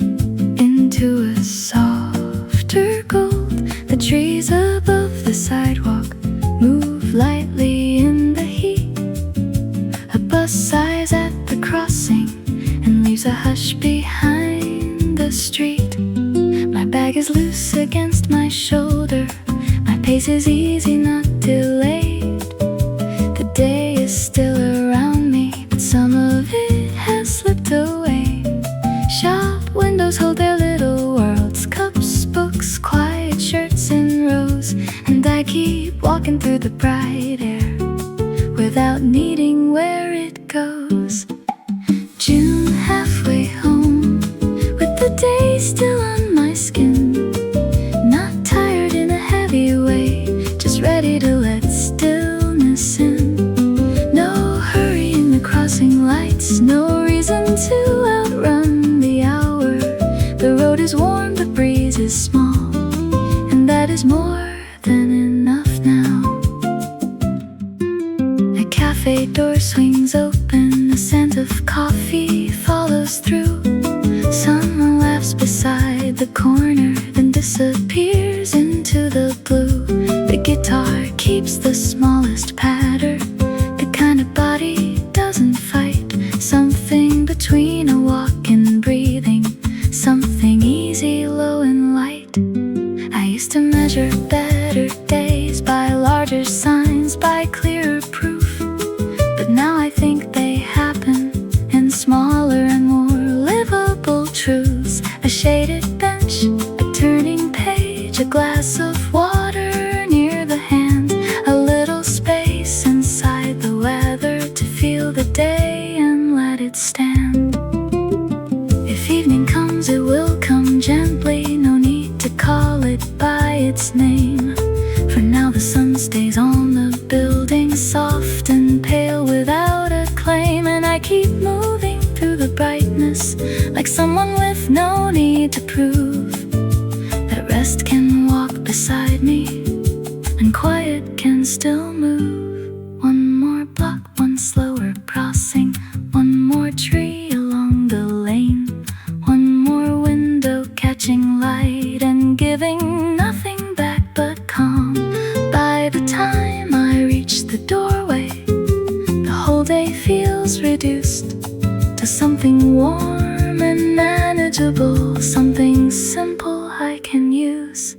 into a softer gold. The trees above the sidewalk move lightly in the heat. A bus sighs at the crossing and leaves a hush behind the street. My bag is loose against my shoulder, my pace is easy, not delayed. The day is still around me, but some of it has slipped away. Shop windows hold their little worlds, cups, books, quiet shirts in rows, and I keep walking through the bright air without needing where it goes. June halfway home, with the day still on my skin, not tired in a heavy way, just ready to let stillness in. No hurry in the crossing lights, no reason to outrun the hour. The road is warm, the breeze is small, and that is more than enough now. A cafe door swings open, the scent of coffee follows through. Someone laughs beside the corner, then disappears into the blue. The guitar keeps the smallest patter, the kind of body doesn't fight. Something between a walk and breathing, something easy, low and light. I used to measure better days by larger signs, by clearer proof, but now I think they happen in smaller and more livable truths. A shaded bench, a turning page, a glass of water near the hand, a little space inside the weather to feel the day and let it stand. If evening comes, it will come gently, no need to call it by its name. For now the sun stays on the building, soft and pale without a claim, and I keep moving through the brightness like someone with no need to prove that rest can walk beside me and quiet can still move. One more block, one slower crossing, one more tree along the lane, one more window catching light and giving nothing back but calm. By the time I reach the doorway, the whole day feels reduced to something warm and manageable, something simple I can use.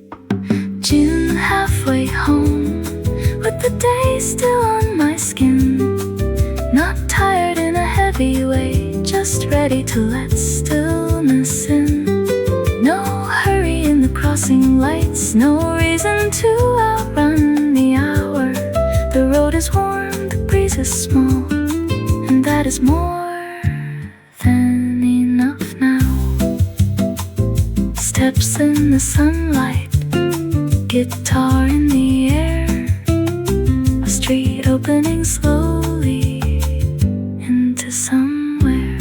June halfway home, with the day still on my skin, not tired in a heavy way, just ready to let stillness in. No hurry in the crossing lights, no reason to outrun the hour. The road is warm, the breeze is small, and that is more than enough now. Steps in the sunlight, guitar in the air, a street opening slowly into somewhere.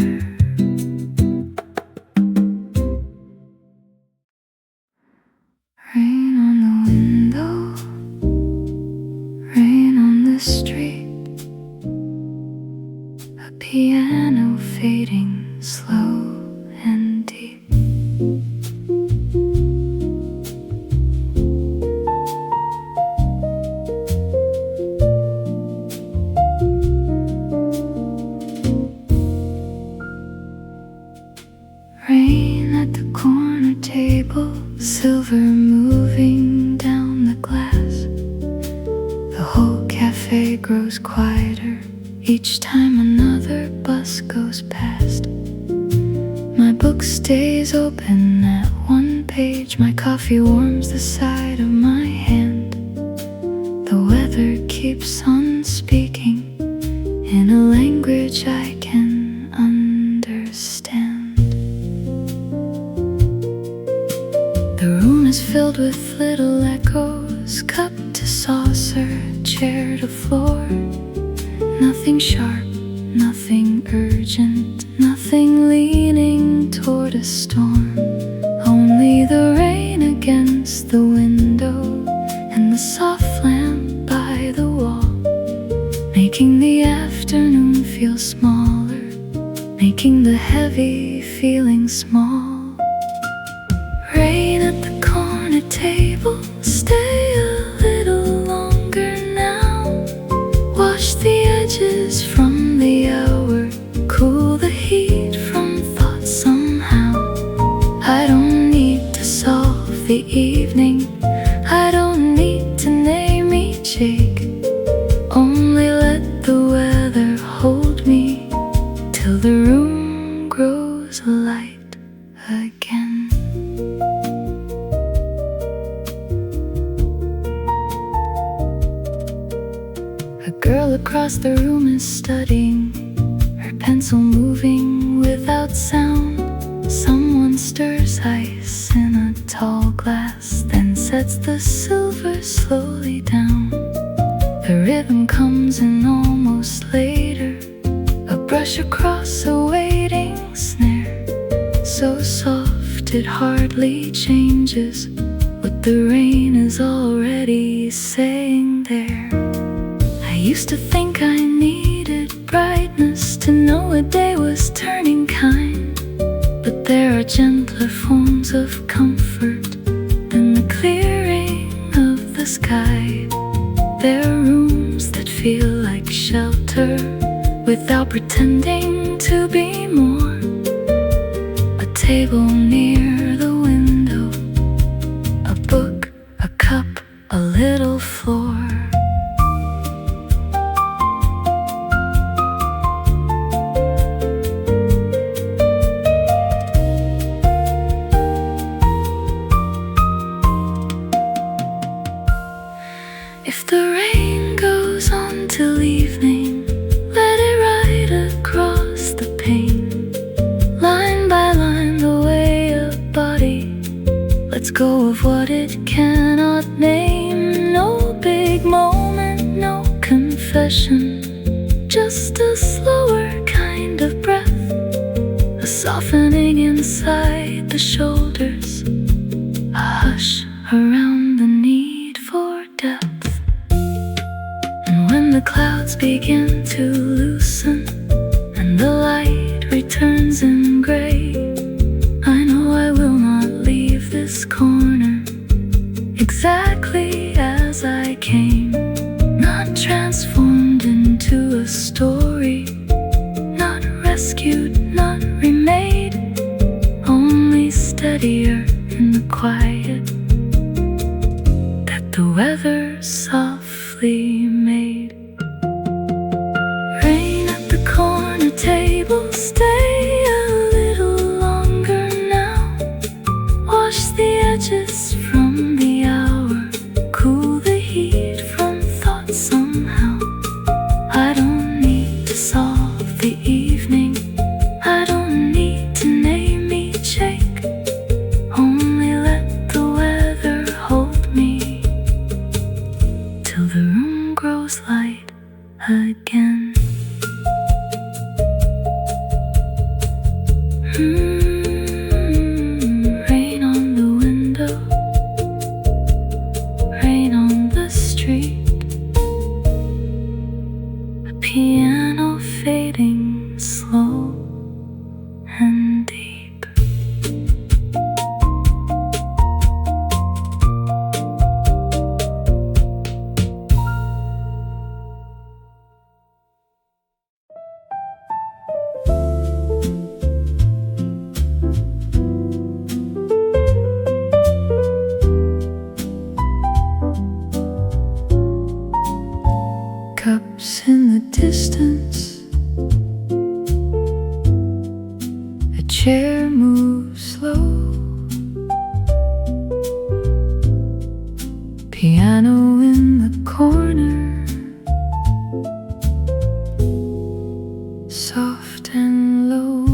grows quieter each time another bus goes past. My book stays open at one page. My coffee warms the side of my hand. The weather keeps on speaking in a language I can understand. The room is filled with little echoes, cup to saucer, chair to floor. Nothing sharp, nothing urgent, nothing leaning toward a storm. Only the rain against the window and the soft lamp by the wall, making the afternoon feel smaller, making the heavy feeling small. Rain at the corner table, stay a little longer now. Wash the edges from the hour, cool the heat from thoughts somehow. I don't need to solve the evening, I don't need to name each ache. Only let the weather hold me till the room grows light again. A girl across the room is studying, her pencil moving without sound. Someone stirs ice in a tall glass, then sets the silver slowly down. The rhythm comes in almost later, a brush across a waiting snare, so soft it hardly changes what the rain is already saying there. I used to think I needed brightness to know a day was turning kind, but there are gentler forms of comfort than the clearing of the sky. There are rooms that feel like shelter without pretending to be more. A table near the window, a book, a cup, a little floor. If the rain goes on till evening, let it ride across the pane, line by line the way a body lets go of what it cannot name. No big moment, no confession, just a slower kind of breath, a softening inside the shoulders, a hush around the need for depth. When the clouds begin to loosen and the light returns in gray, I know I will not leave this corner exactly as I came. Not transformed into a story, not rescued, not remade, only steadier in the quiet that the weather softly made. Rain at the corner table, stay a little longer now. Wash the edges from the hour, cool the heat from thoughts somehow. I don't need to solve the evening, I don't need to name each ache. Only let the weather hold me till the room grows light again. Rain on the window, rain on the street, a piano fading slow and deep. cups in the distance. A chair moves slow. Piano in the corner, soft and low.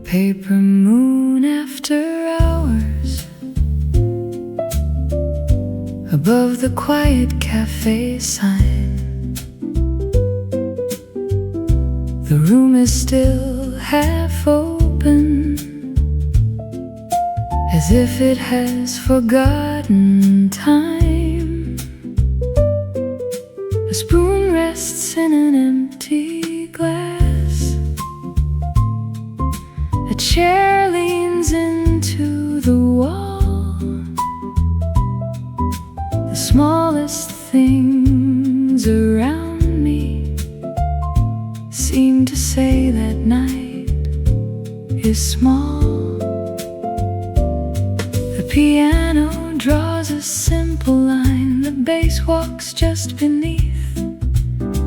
Paper moon after hours, above the quiet cafe sign. The room is still half open, as if it has forgotten time. A spoon rests in an empty glass. A chair leans into the wall. The smallest things around me seem to say that night is small. The piano draws a simple line. The bass walks just beneath.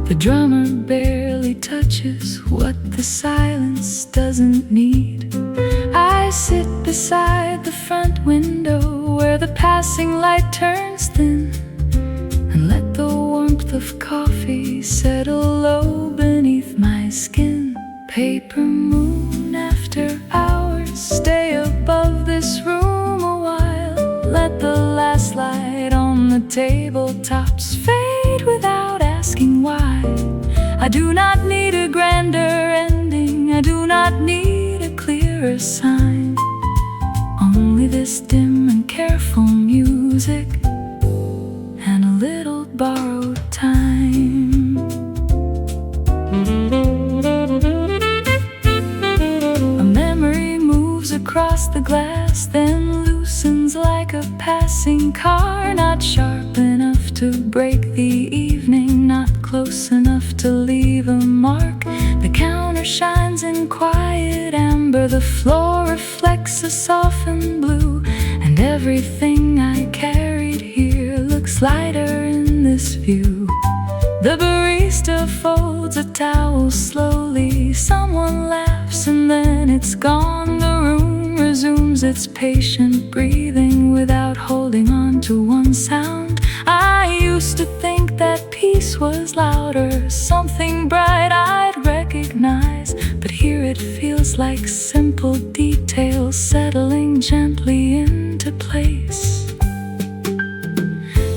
The drummer barely touches what the silence doesn't need. I sit beside the front window where the passing light turns thin, and let the warmth of coffee settle low beneath my skin. Paper moon after hours, stay above this room a while. Let the last light on the tabletops fade without asking why. I do not need a grander ending, I do not need a clearer sign. Only this dim and careful music and a little borrowed time. A memory moves across the glass, then loosens like a passing car. Not sharp enough to break the evening, not close enough to leave a mark. The counter shines in quiet amber. The floor reflects a softened blue, and everything I carried here looks lighter in this view. The barista folds a towel slowly. Someone laughs and then it's gone. The room resumes its patient breathing without holding on to one sound. I used to think that peace was louder, something bright I'd recognize, but here it feels like simple details settling gently into place.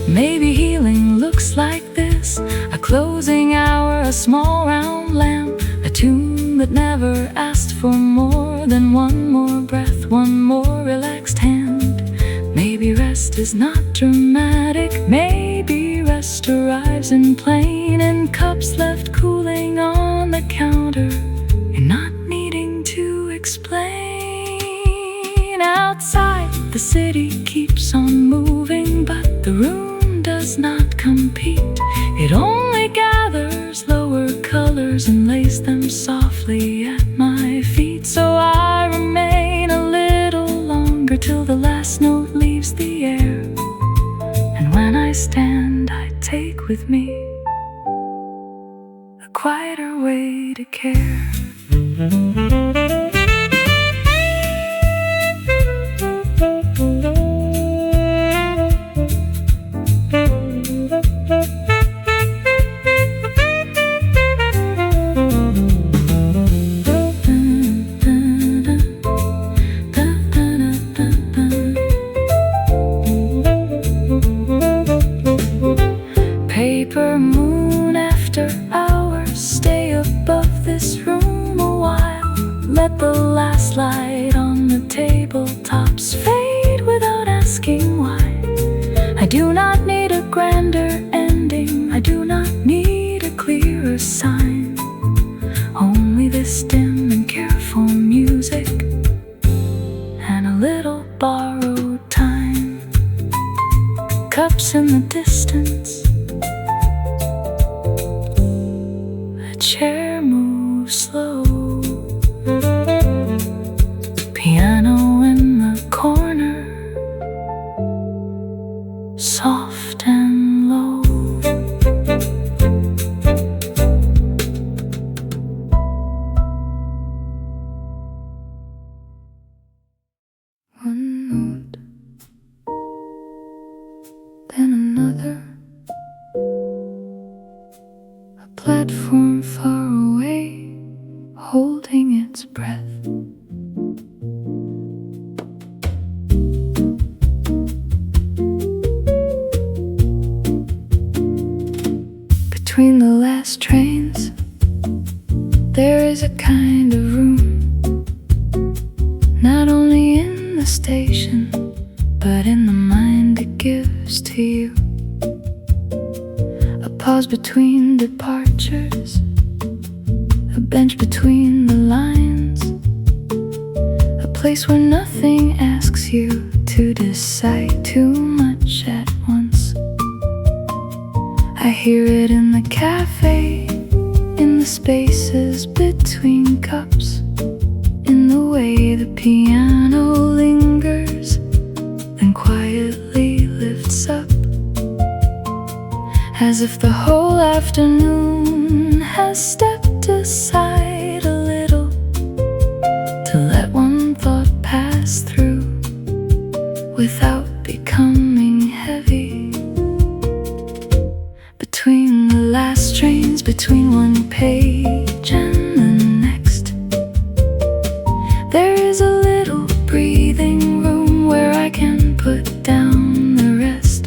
Maybe healing looks like this: a closing hour, a small round lamp, a tune that never asked for more than one more breath, one more relaxed hand. Maybe rest is not dramatic, maybe rest arrives in plain, in cups left cooling on the counter, and not needing to explain. Outside, the city keeps on moving, but the room does not compete. It only gathers lower colors and lays them softly at my feet. So I remain a little longer till the last note leaves the air. And when I stand, I take with me a quieter way to care. Paper moon after hours, stay above this room a while. Let the last light on the tabletops fade without asking why. I do not need a grander ending, I do not need a clearer sign. Only this dim and careful music and a little borrowed time. Cups in the distance, chair moves slow. Piano in the corner, soft and last trains. There is a kind of room, not only in the station, but in the mind it gives to you. A pause between departures, a bench between the lines, a place where nothing asks you to decide too much at once. I hear it in the cafe, in the spaces between cups, in the way the piano lingers, then quietly lifts up, as if the whole afternoon has stepped aside a little to let one thought pass through without becoming heavy. Between the last trains, between one page and the next, there is a little breathing room where I can put down the rest.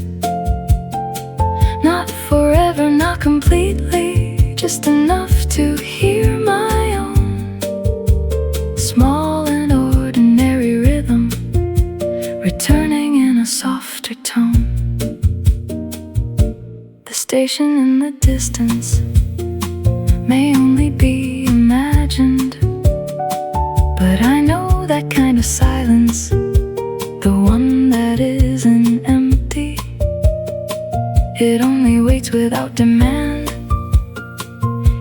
Not forever, not completely, just enough to hear my own small and ordinary rhythm returning in a softer tone. The station in the distance may only be imagined, but I know that kind of silence, the one that isn't empty. It only waits without demand.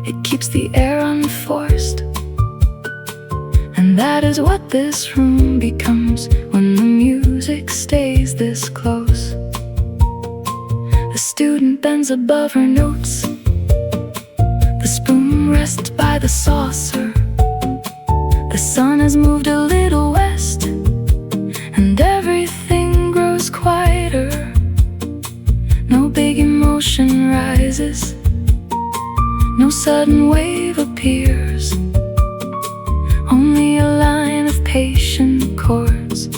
It keeps the air unforced, and that is what this room becomes when the music stays this close. The student bends above her notes, the spoon rests by the saucer. The sun has moved a little west, and everything grows quieter. No big emotion rises, no sudden wave appears, only a line of patient chords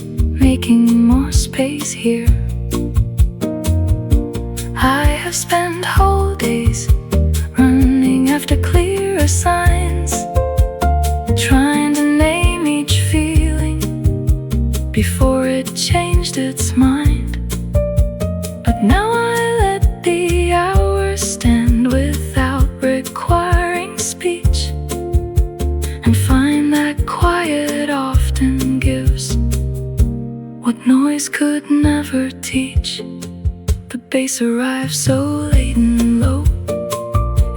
making more space here. I have spent whole days running after clearer signs, trying to name each feeling before it changed its mind. But now I let the hours stand without requiring speech, and find that quiet often gives what noise could never teach. The bass arrives so late and low,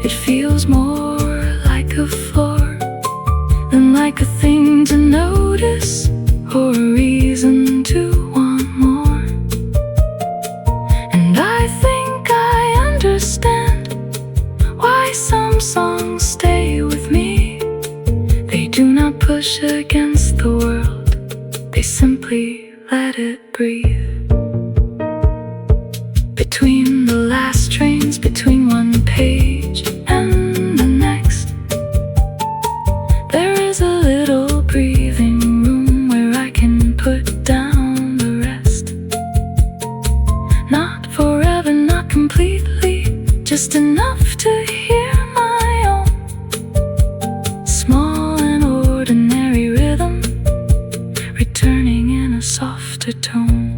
it feels more like a floor than like a thing to notice or a reason to want more. And I think I understand why some songs stay with me. They do not push against the world, they simply let it breathe. Between the last trains, between one page and the next, there is a little breathing room where I can put down the rest. Not forever, not completely, just enough to hear my own small and ordinary rhythm returning in a softer tone.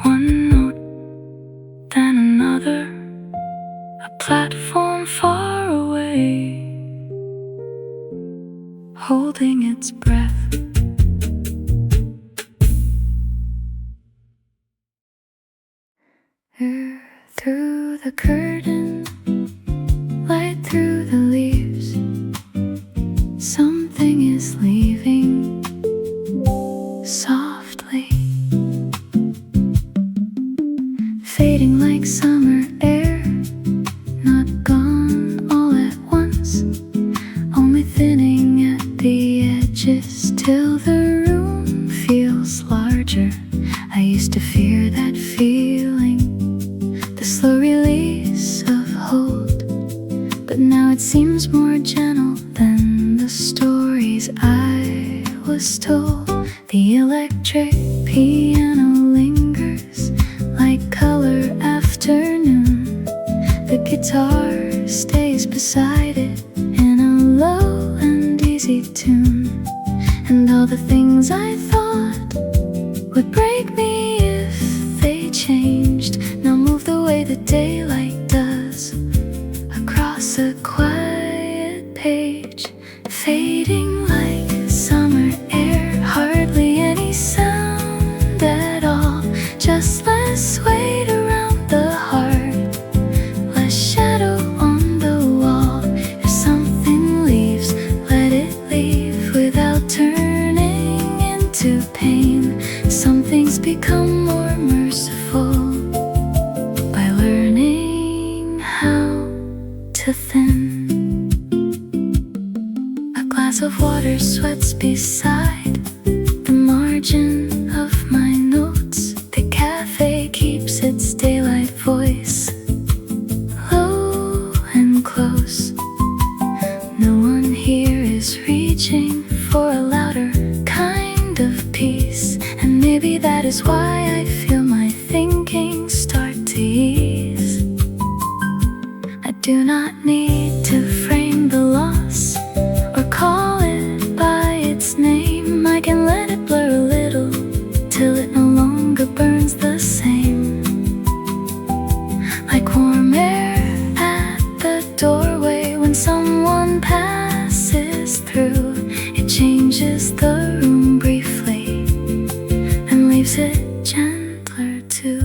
One note, then another, a platform far away, holding its breath. Through the curtain, light through the leaves, something is leaving softly, fading like summer air, not gone all at once, only thinning at the edges till the room feels larger. I used to fear that feeling, the slow release of hold, but now it seems more gentle than the stories I was told. The electric piano lingers like color afternoon, guitar stays beside it in a low and easy tune. And all the things I thought would break me if they changed now move the way the daylight does across a quiet page, fading like summer air, hardly any sound at all, just less weight around the heart, less shadow on the wall. If something leaves, let it leave without turning into pain. Some things become more merciful by learning how to thin. A glass of water sweats beside the margin of my notes. The cafe keeps its daylight voice low and close. No one here is reaching for a louder kind of peace, and maybe that is why I feel my thinking start to ease. I do not need to frame the loss or call it by its name. I can let it blur a little till it no longer burns the same. Like warm air at the doorway when someone passes through, it changes the room briefly and leaves it gentler too.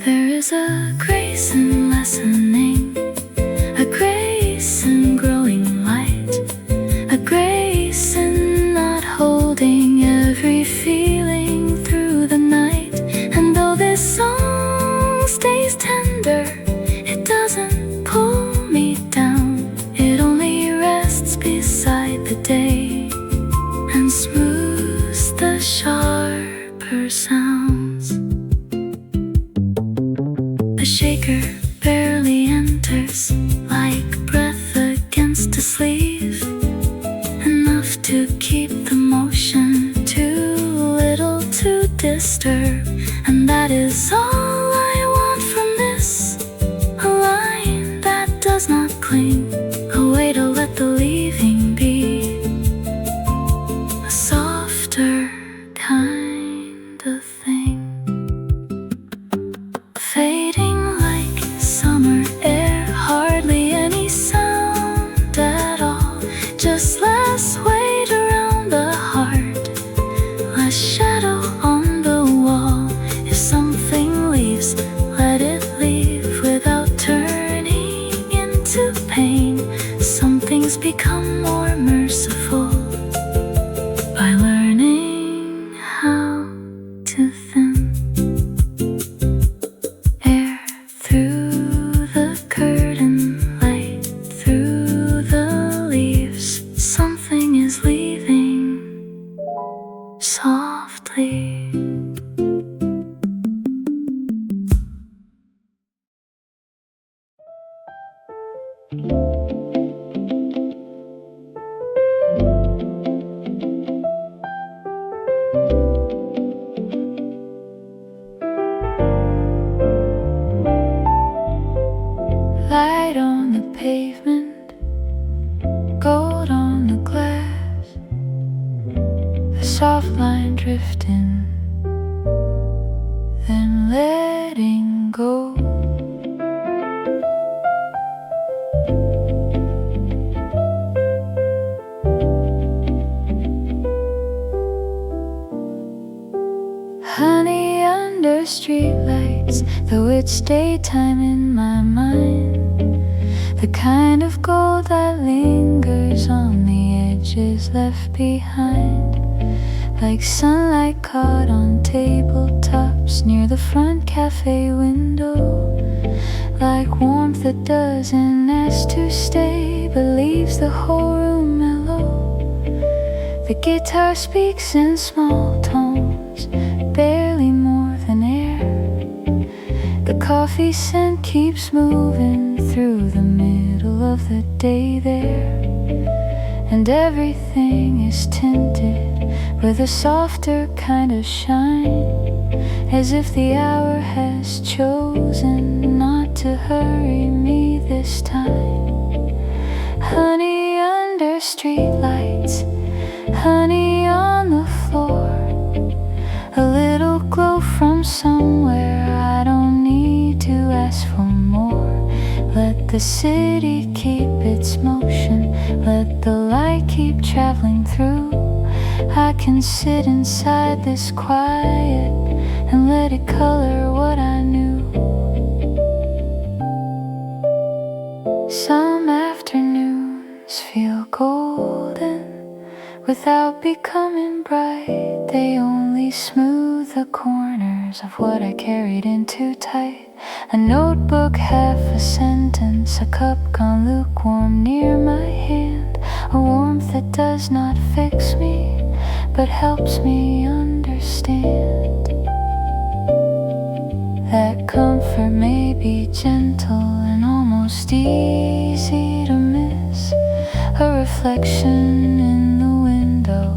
There is a grace in lessening, a grace in growing light, a grace in not holding every feeling through the night. And though this song stays tender, it doesn't pull me down, it only rests beside the day and smooths the sharper sounds. The shaker barely enters, like breath against a sleeve, enough to keep the motion too little to disturb. And that is all I want from this, a line that does not cling, a way to let the leaving be, a softer kind of thing. Fading like summer air, hardly any sound at all, just less weight around the heart, less shadow on the wall. If something leaves, let it leave without turning into pain. Some things become more merciful by learning how to thin. Air through the curtain, light through the leaves. Something is leaving softly. Light on the pavement, gold on the glass, the soft line drifting, then letting go. Honey under streetlights, though it's daytime in my mind, the kind of gold that lingers on the edges left behind, like sunlight caught on tabletops near the front cafe window, like warmth that doesn't ask to stay but leaves the whole room mellow. The guitar speaks in small tones, barely more than air. The coffee scent keeps moving through the middle of the day there, and everything is tinted with a softer kind of shine, as if the hour has chosen not to hurry me this time. Honey under streetlights, honey on the floor, a little glow from somewhere, I don't need to ask for more. Let the city keep its motion, let the light keep traveling through. I can sit inside this quiet and let it color what I knew. Some afternoons feel golden without becoming bright. They only smooth the corners of what I carried in too tight. A notebook, half a sentence, a cup gone lukewarm near my hand. A warmth that does not fix me, but helps me understand. That comfort may be gentle and almost easy to miss. A reflection in the window,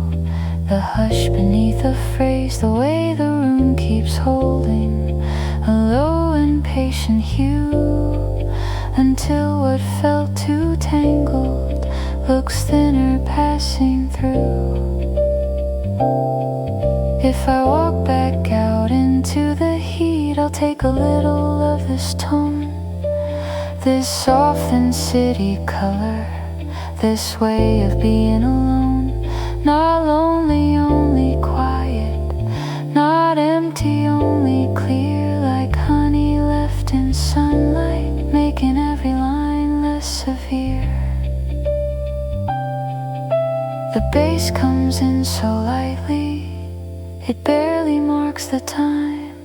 the hush beneath a phrase, the way the room keeps holding a low impatient hue, until what felt too tangled looks thinner passing through. If I walk back out into the heat, I'll take a little of this tone, this softened city color, this way of being alone. Not lonely, only quiet, not empty, only clear, like honey left in sunlight, making every line less severe. The bass comes in so lightly, it barely marks the time,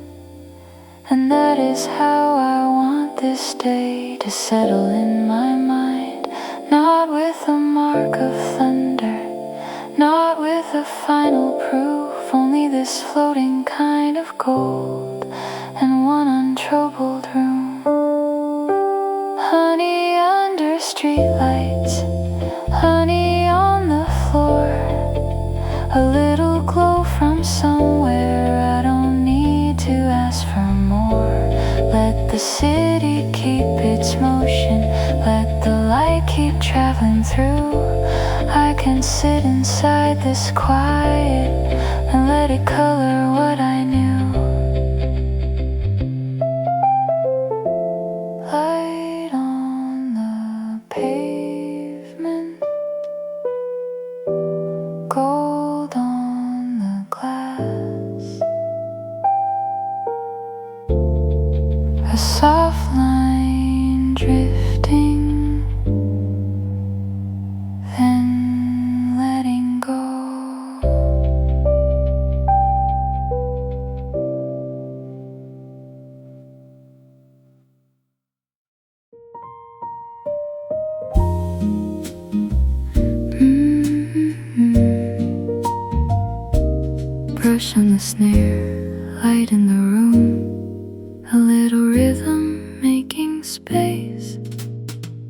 and that is how I want this day to settle in my mind. Not with a mark of thunder, not with a final proof, only this floating kind of gold and one untroubled room. Honey under streetlights, honey on the floor, a little glow from somewhere, I don't need to ask for more. Let the city keep its motion, let the light keep traveling through. I can sit inside this quiet and let it color what I knew. Light on the pavement, gold on the glass, a soft line drifting, then letting go. Brush on the snare, light in the room, a little rhythm making space,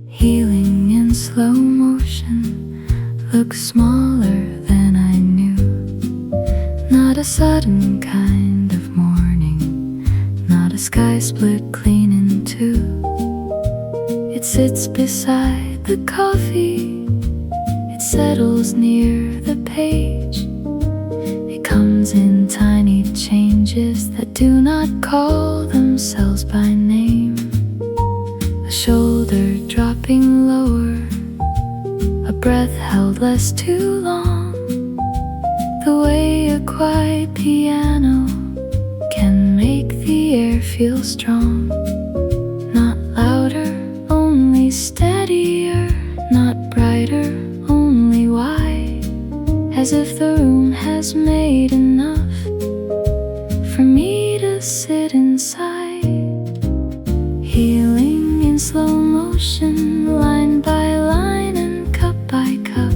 healing in slow motion, looks smaller than I knew. Not a sudden kind of morning, not a sky split clean in two. It sits beside the coffee, it settles near the page. It comes in tiny changes that do not call themselves by name. A shoulder dropping lower, a breath held less too long. The way a quiet piano can make the air feel strong. Not louder, only steadier, not brighter, only wide, as if the room has made enough for me to sit inside. Healing in slow motion, line by line and cup by cup.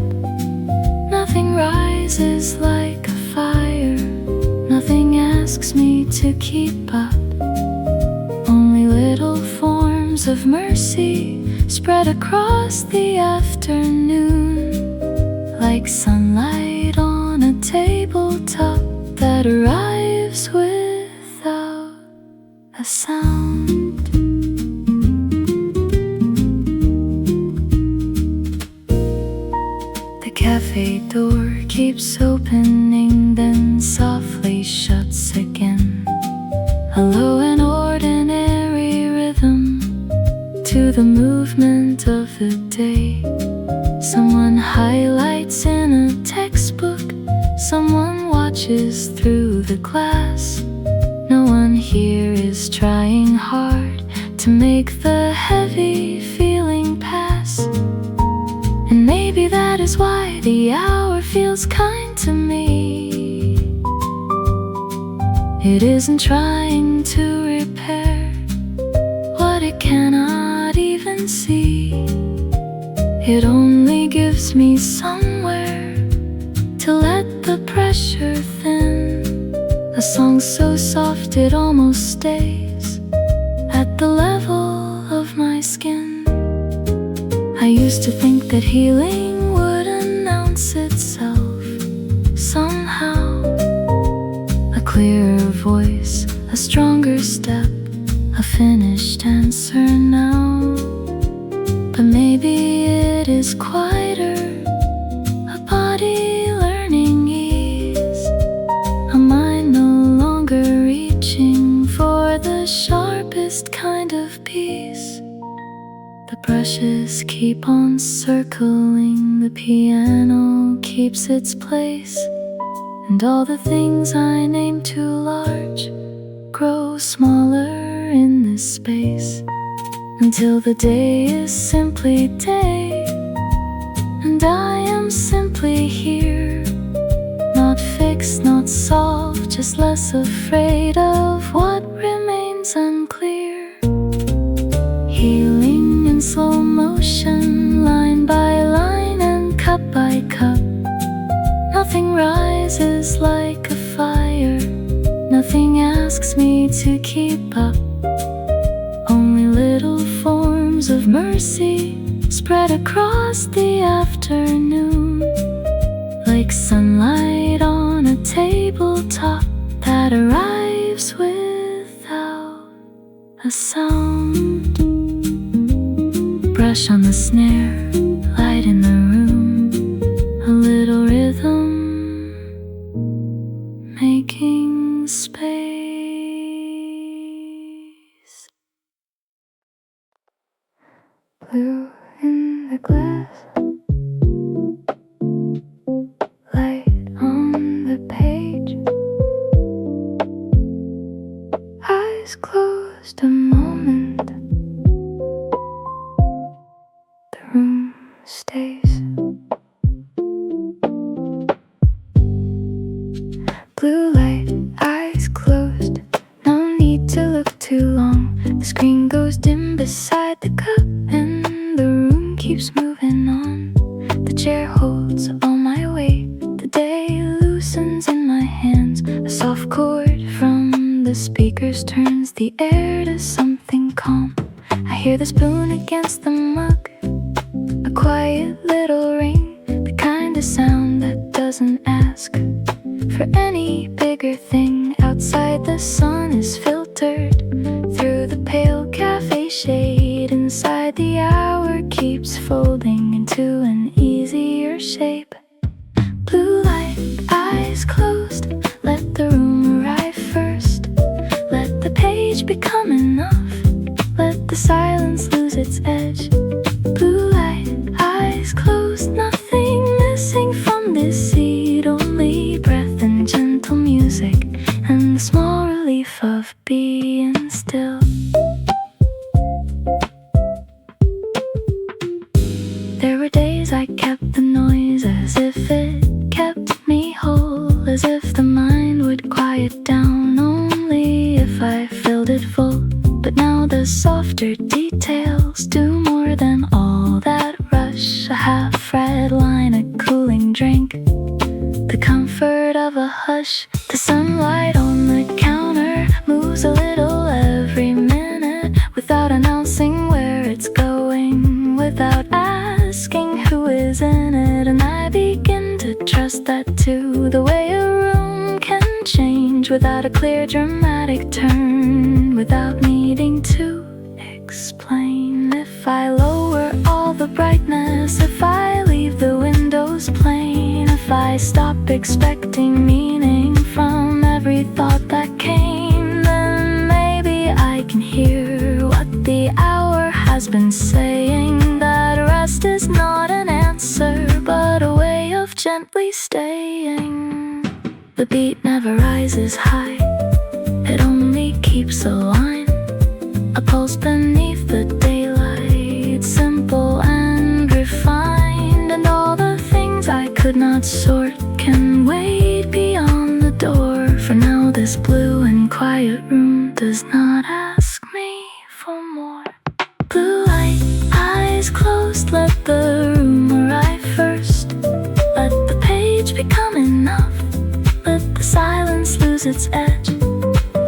Nothing rises like a fire, nothing asks me to keep up. Only little forms of mercy spread across the afternoon, like sunlight on a tabletop that arrives without a sound. through the movement of the day. Someone highlights in a textbook, someone watches through the glass. No one here is trying hard to make the heavy feeling pass. And maybe that is why the hour feels kind to me. It isn't trying to repair what it cannot even see. It only gives me somewhere to let the pressure thin. A song so soft it almost stays at the level of my skin. I used to think that healing would announce itself somehow. A clearer voice, a stronger step, a finished answer now. But maybe it is quieter, a body learning ease, a mind no longer reaching for the sharpest kind of peace. The brushes keep on circling, the piano keeps its place, and all the things I name too large grow smaller in this space, until the day is simply day, and I am simply here. Not fixed, not solved, just less afraid of what remains unclear. Healing in slow motion, line by line and cup by cup. Nothing rises like a fire, nothing asks me to keep up. Only little forms of mercy spread across the afternoon, like sunlight on a tabletop that arrives without a sound. Brush on the snare, light in the room, a little rhythm, making space. Blue in the glass, light on the page, eyes closed a moment, the room stays. Blue light, eyes closed, no need to look too long. The screen goes dim beside the cup and the room keeps moving on. The chair holds all my weight, the day loosens in my hands. A soft chord from the speakers turns the air to something calm. I hear the spoon against the mug, a quiet little ring, the kind of sound that doesn't ask for any bigger thing. Outside the sun is filtered through the pale cafe shade. Inside the hour keeps folding into an easier shape. Blue light, eyes closed, let the room arrive first. Let the page become enough, let the silence lose its edge. Blue light, eyes closed, nothing missing from this seed, only breath and gentle music, and the small relief of being still. There were days I kept the noise as if it kept me whole, as if the mind would quiet down only if I filled it full. But now the softer details do more than all that rush. A half-read line, a cooling drink, the comfort of a hush. The sunlight on the counter moves a little every minute, without announcing where it's going, without asking who is in it. And I begin to trust that too, the way a room can change without a clear dramatic turn, without needing to explain. If I lower all the brightness, if I leave the windows plain, if I stop expecting meaning from every thought that came, then maybe I can hear what the hour has has been saying that rest is not an answer, but a way of gently staying. The beat never rises high, it only keeps a line, a pulse beneath the daylight, simple and refined. And all the things I could not sort can wait beyond the door. For now this blue and quiet room does not ask me for more. Blue light, eyes closed, let the room arrive first. Let the page become enough, let the silence lose its edge.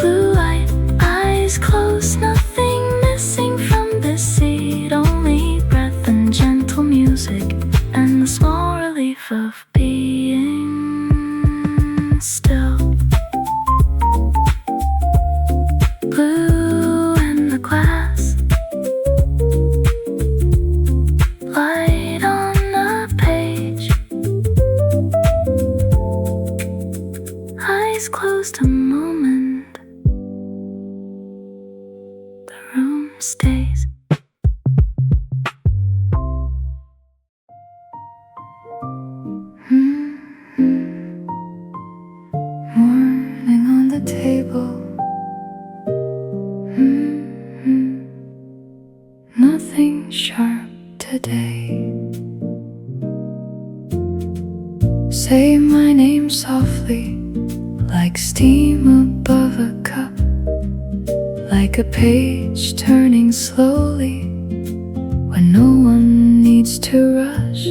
Blue light, eyes closed, nothing missing from this seat, only breath and gentle music, and the small relief of being still. Blue and the glass, light on the page, eyes closed a moment, the room stays. Morning on the table. Nothing sharp today. Say my name softly, like steam above a cup, like a page turning slowly when no one needs to rush.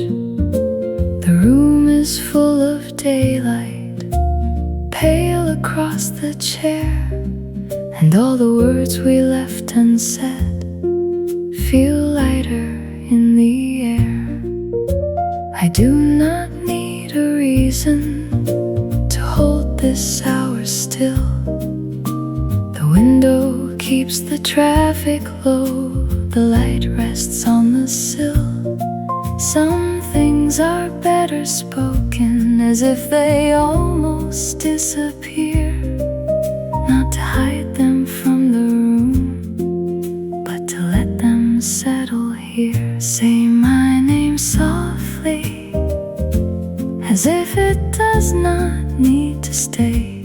The room is full of daylight, pale across the chair, and all the words we left unsaid feel lighter in the air. I do not need a reason to hold this hour still. The window keeps the traffic low, the light rests on the sill. Some things are better spoken as if they almost disappear, not to hide them from the room, but to let them settle here. Say my name softly, as if it does not need to stay,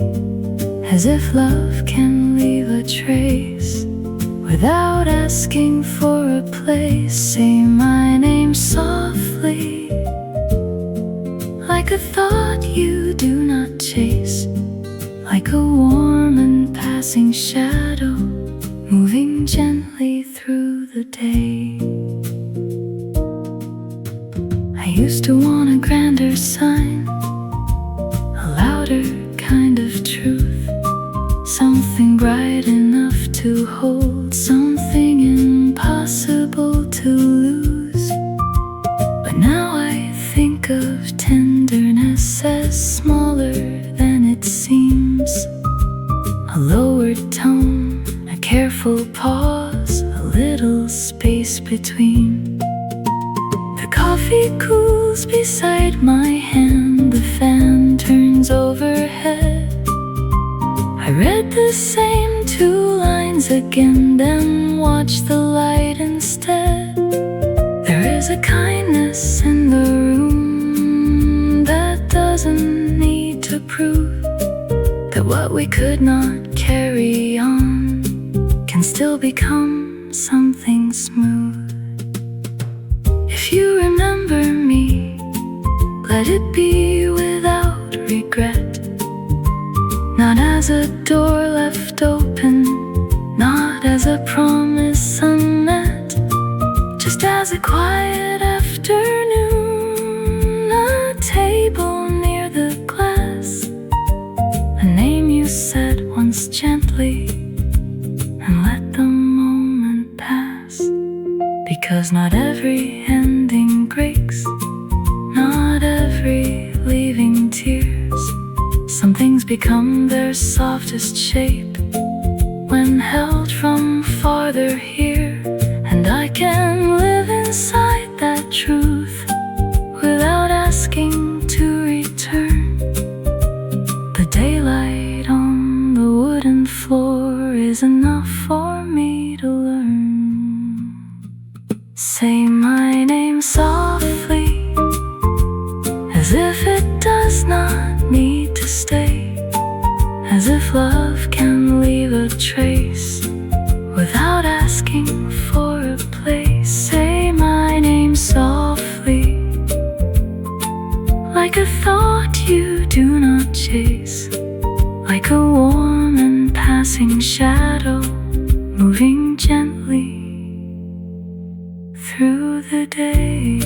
as if love can leave a trace without asking for a place. Say my name softly, like a thought you do not chase, like a warm and passing shadow moving gently through the day. I used to want a grander sign, a louder kind of truth, something bright enough to hold, something impossible to lose. But now I think of tenderness as smaller than it seems, a lowered tone, a careful pause, a little space between. The coffee cools beside my hand, the fan turns overhead. I read the same two lines again, then watch the light instead. There is a kindness in the room that doesn't need to prove that what we could not carry on can still become something smooth. If you remember me, let it be without regret, not as a door left open, not as a promise unmet, just as a quiet afternoon, a table near the glass, a name you said once gently, and let the moment pass. Because not every ending breaks, not every leaving tears. Some things become their softest shape when held from farther here, and I can live inside that truth without asking to return. The daylight on the wooden floor is enough for me to learn. love can leave a trace without asking for a place. Say my name softly, like a thought you do not chase, like a warm and passing shadow moving gently through the day.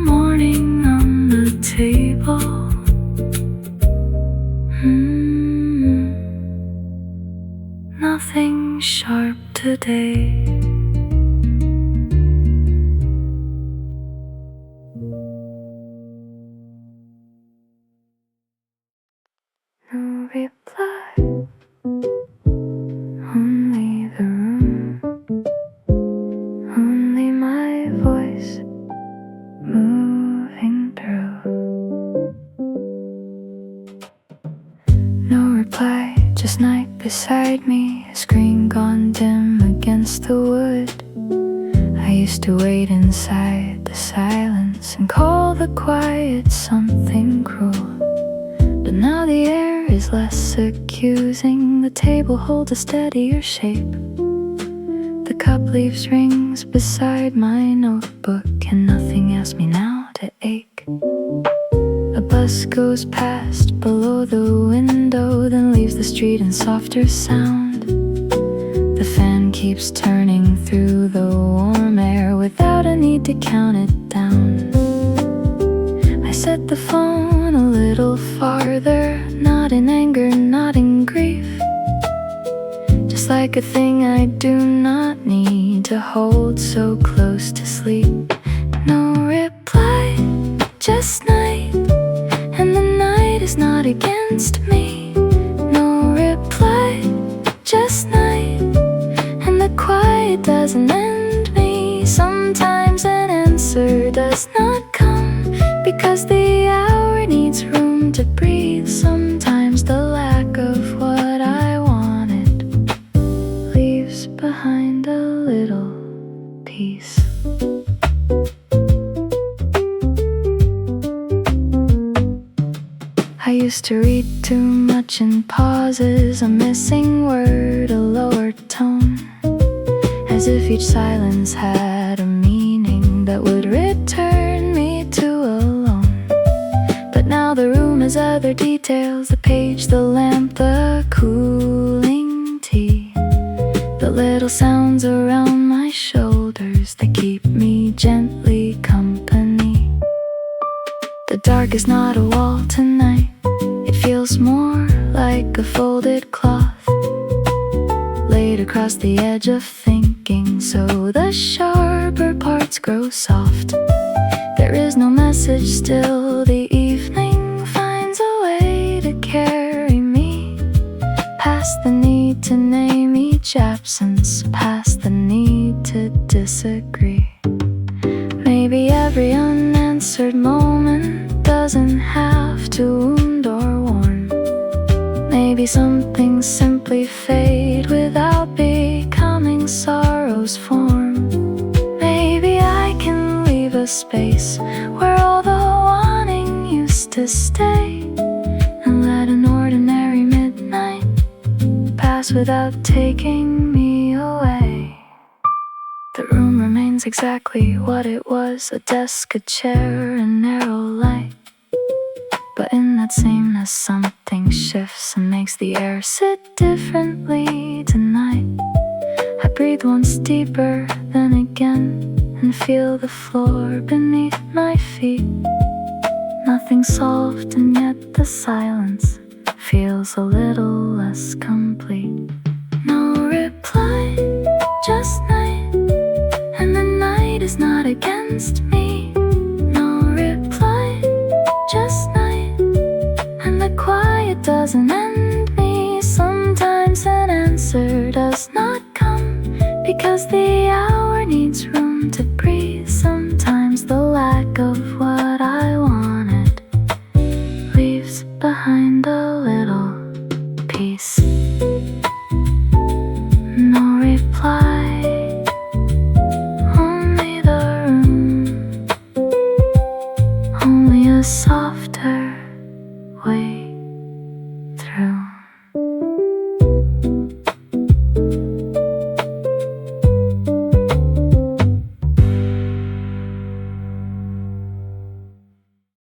Morning on the table. Nothing sharp today. No reply, only the room, only my voice moving through. No reply, just night beside me, a screen gone dim against the wood. I used to wait inside the silence and call the quiet something cruel. But now the air is less accusing, the table holds a steadier shape. The cup leaves rings beside my notebook, and nothing asks me now to ache. A bus goes past below the window, then leaves the street in softer sound. The fan keeps turning through the warm air without a need to count it down. I set the phone a little farther, not in anger, not in grief, just like a thing I do not need to hold so close to sleep. No reply, just night, and the night is not against me. No reply, just night, and the quiet doesn't end me. Sometimes an answer does not come because the hour needs room to breathe. Sometimes the lack of what I wanted leaves behind a little peace. I used to read too much in pauses, a missing word, a lower tone, as if each silence had a meaning that would return me to alone. But now the room has other details, the page, the lamp, the cooling tea, the little sounds around my shoulders that keep me gently company. The dark is not a wall tonight, it feels more like a folded cloth laid across the edge of thinking, so the sharper parts grow soft. There is no message, still the evening finds a way to carry me past the need to name each absence, past the need to disagree. Maybe every unanswered moment doesn't have to wound or warn. Maybe some things simply fade without becoming sorrow's form. Maybe I can leave a space where all the wanting used to stay, and let an ordinary midnight pass without taking me away. The room remains exactly what it was, a desk, a chair, a narrow light. But in that sameness something shifts and makes the air sit differently tonight. I breathe once deeper, then again, and feel the floor beneath my feet. Nothing solved, and yet the silence feels a little less complete. No reply, just night, and the night is not against me. No reply, just night, and the quiet doesn't end me. Sometimes an answer does not come because the hour needs room to breathe. Sometimes the lack of what I wanted leaves behind a little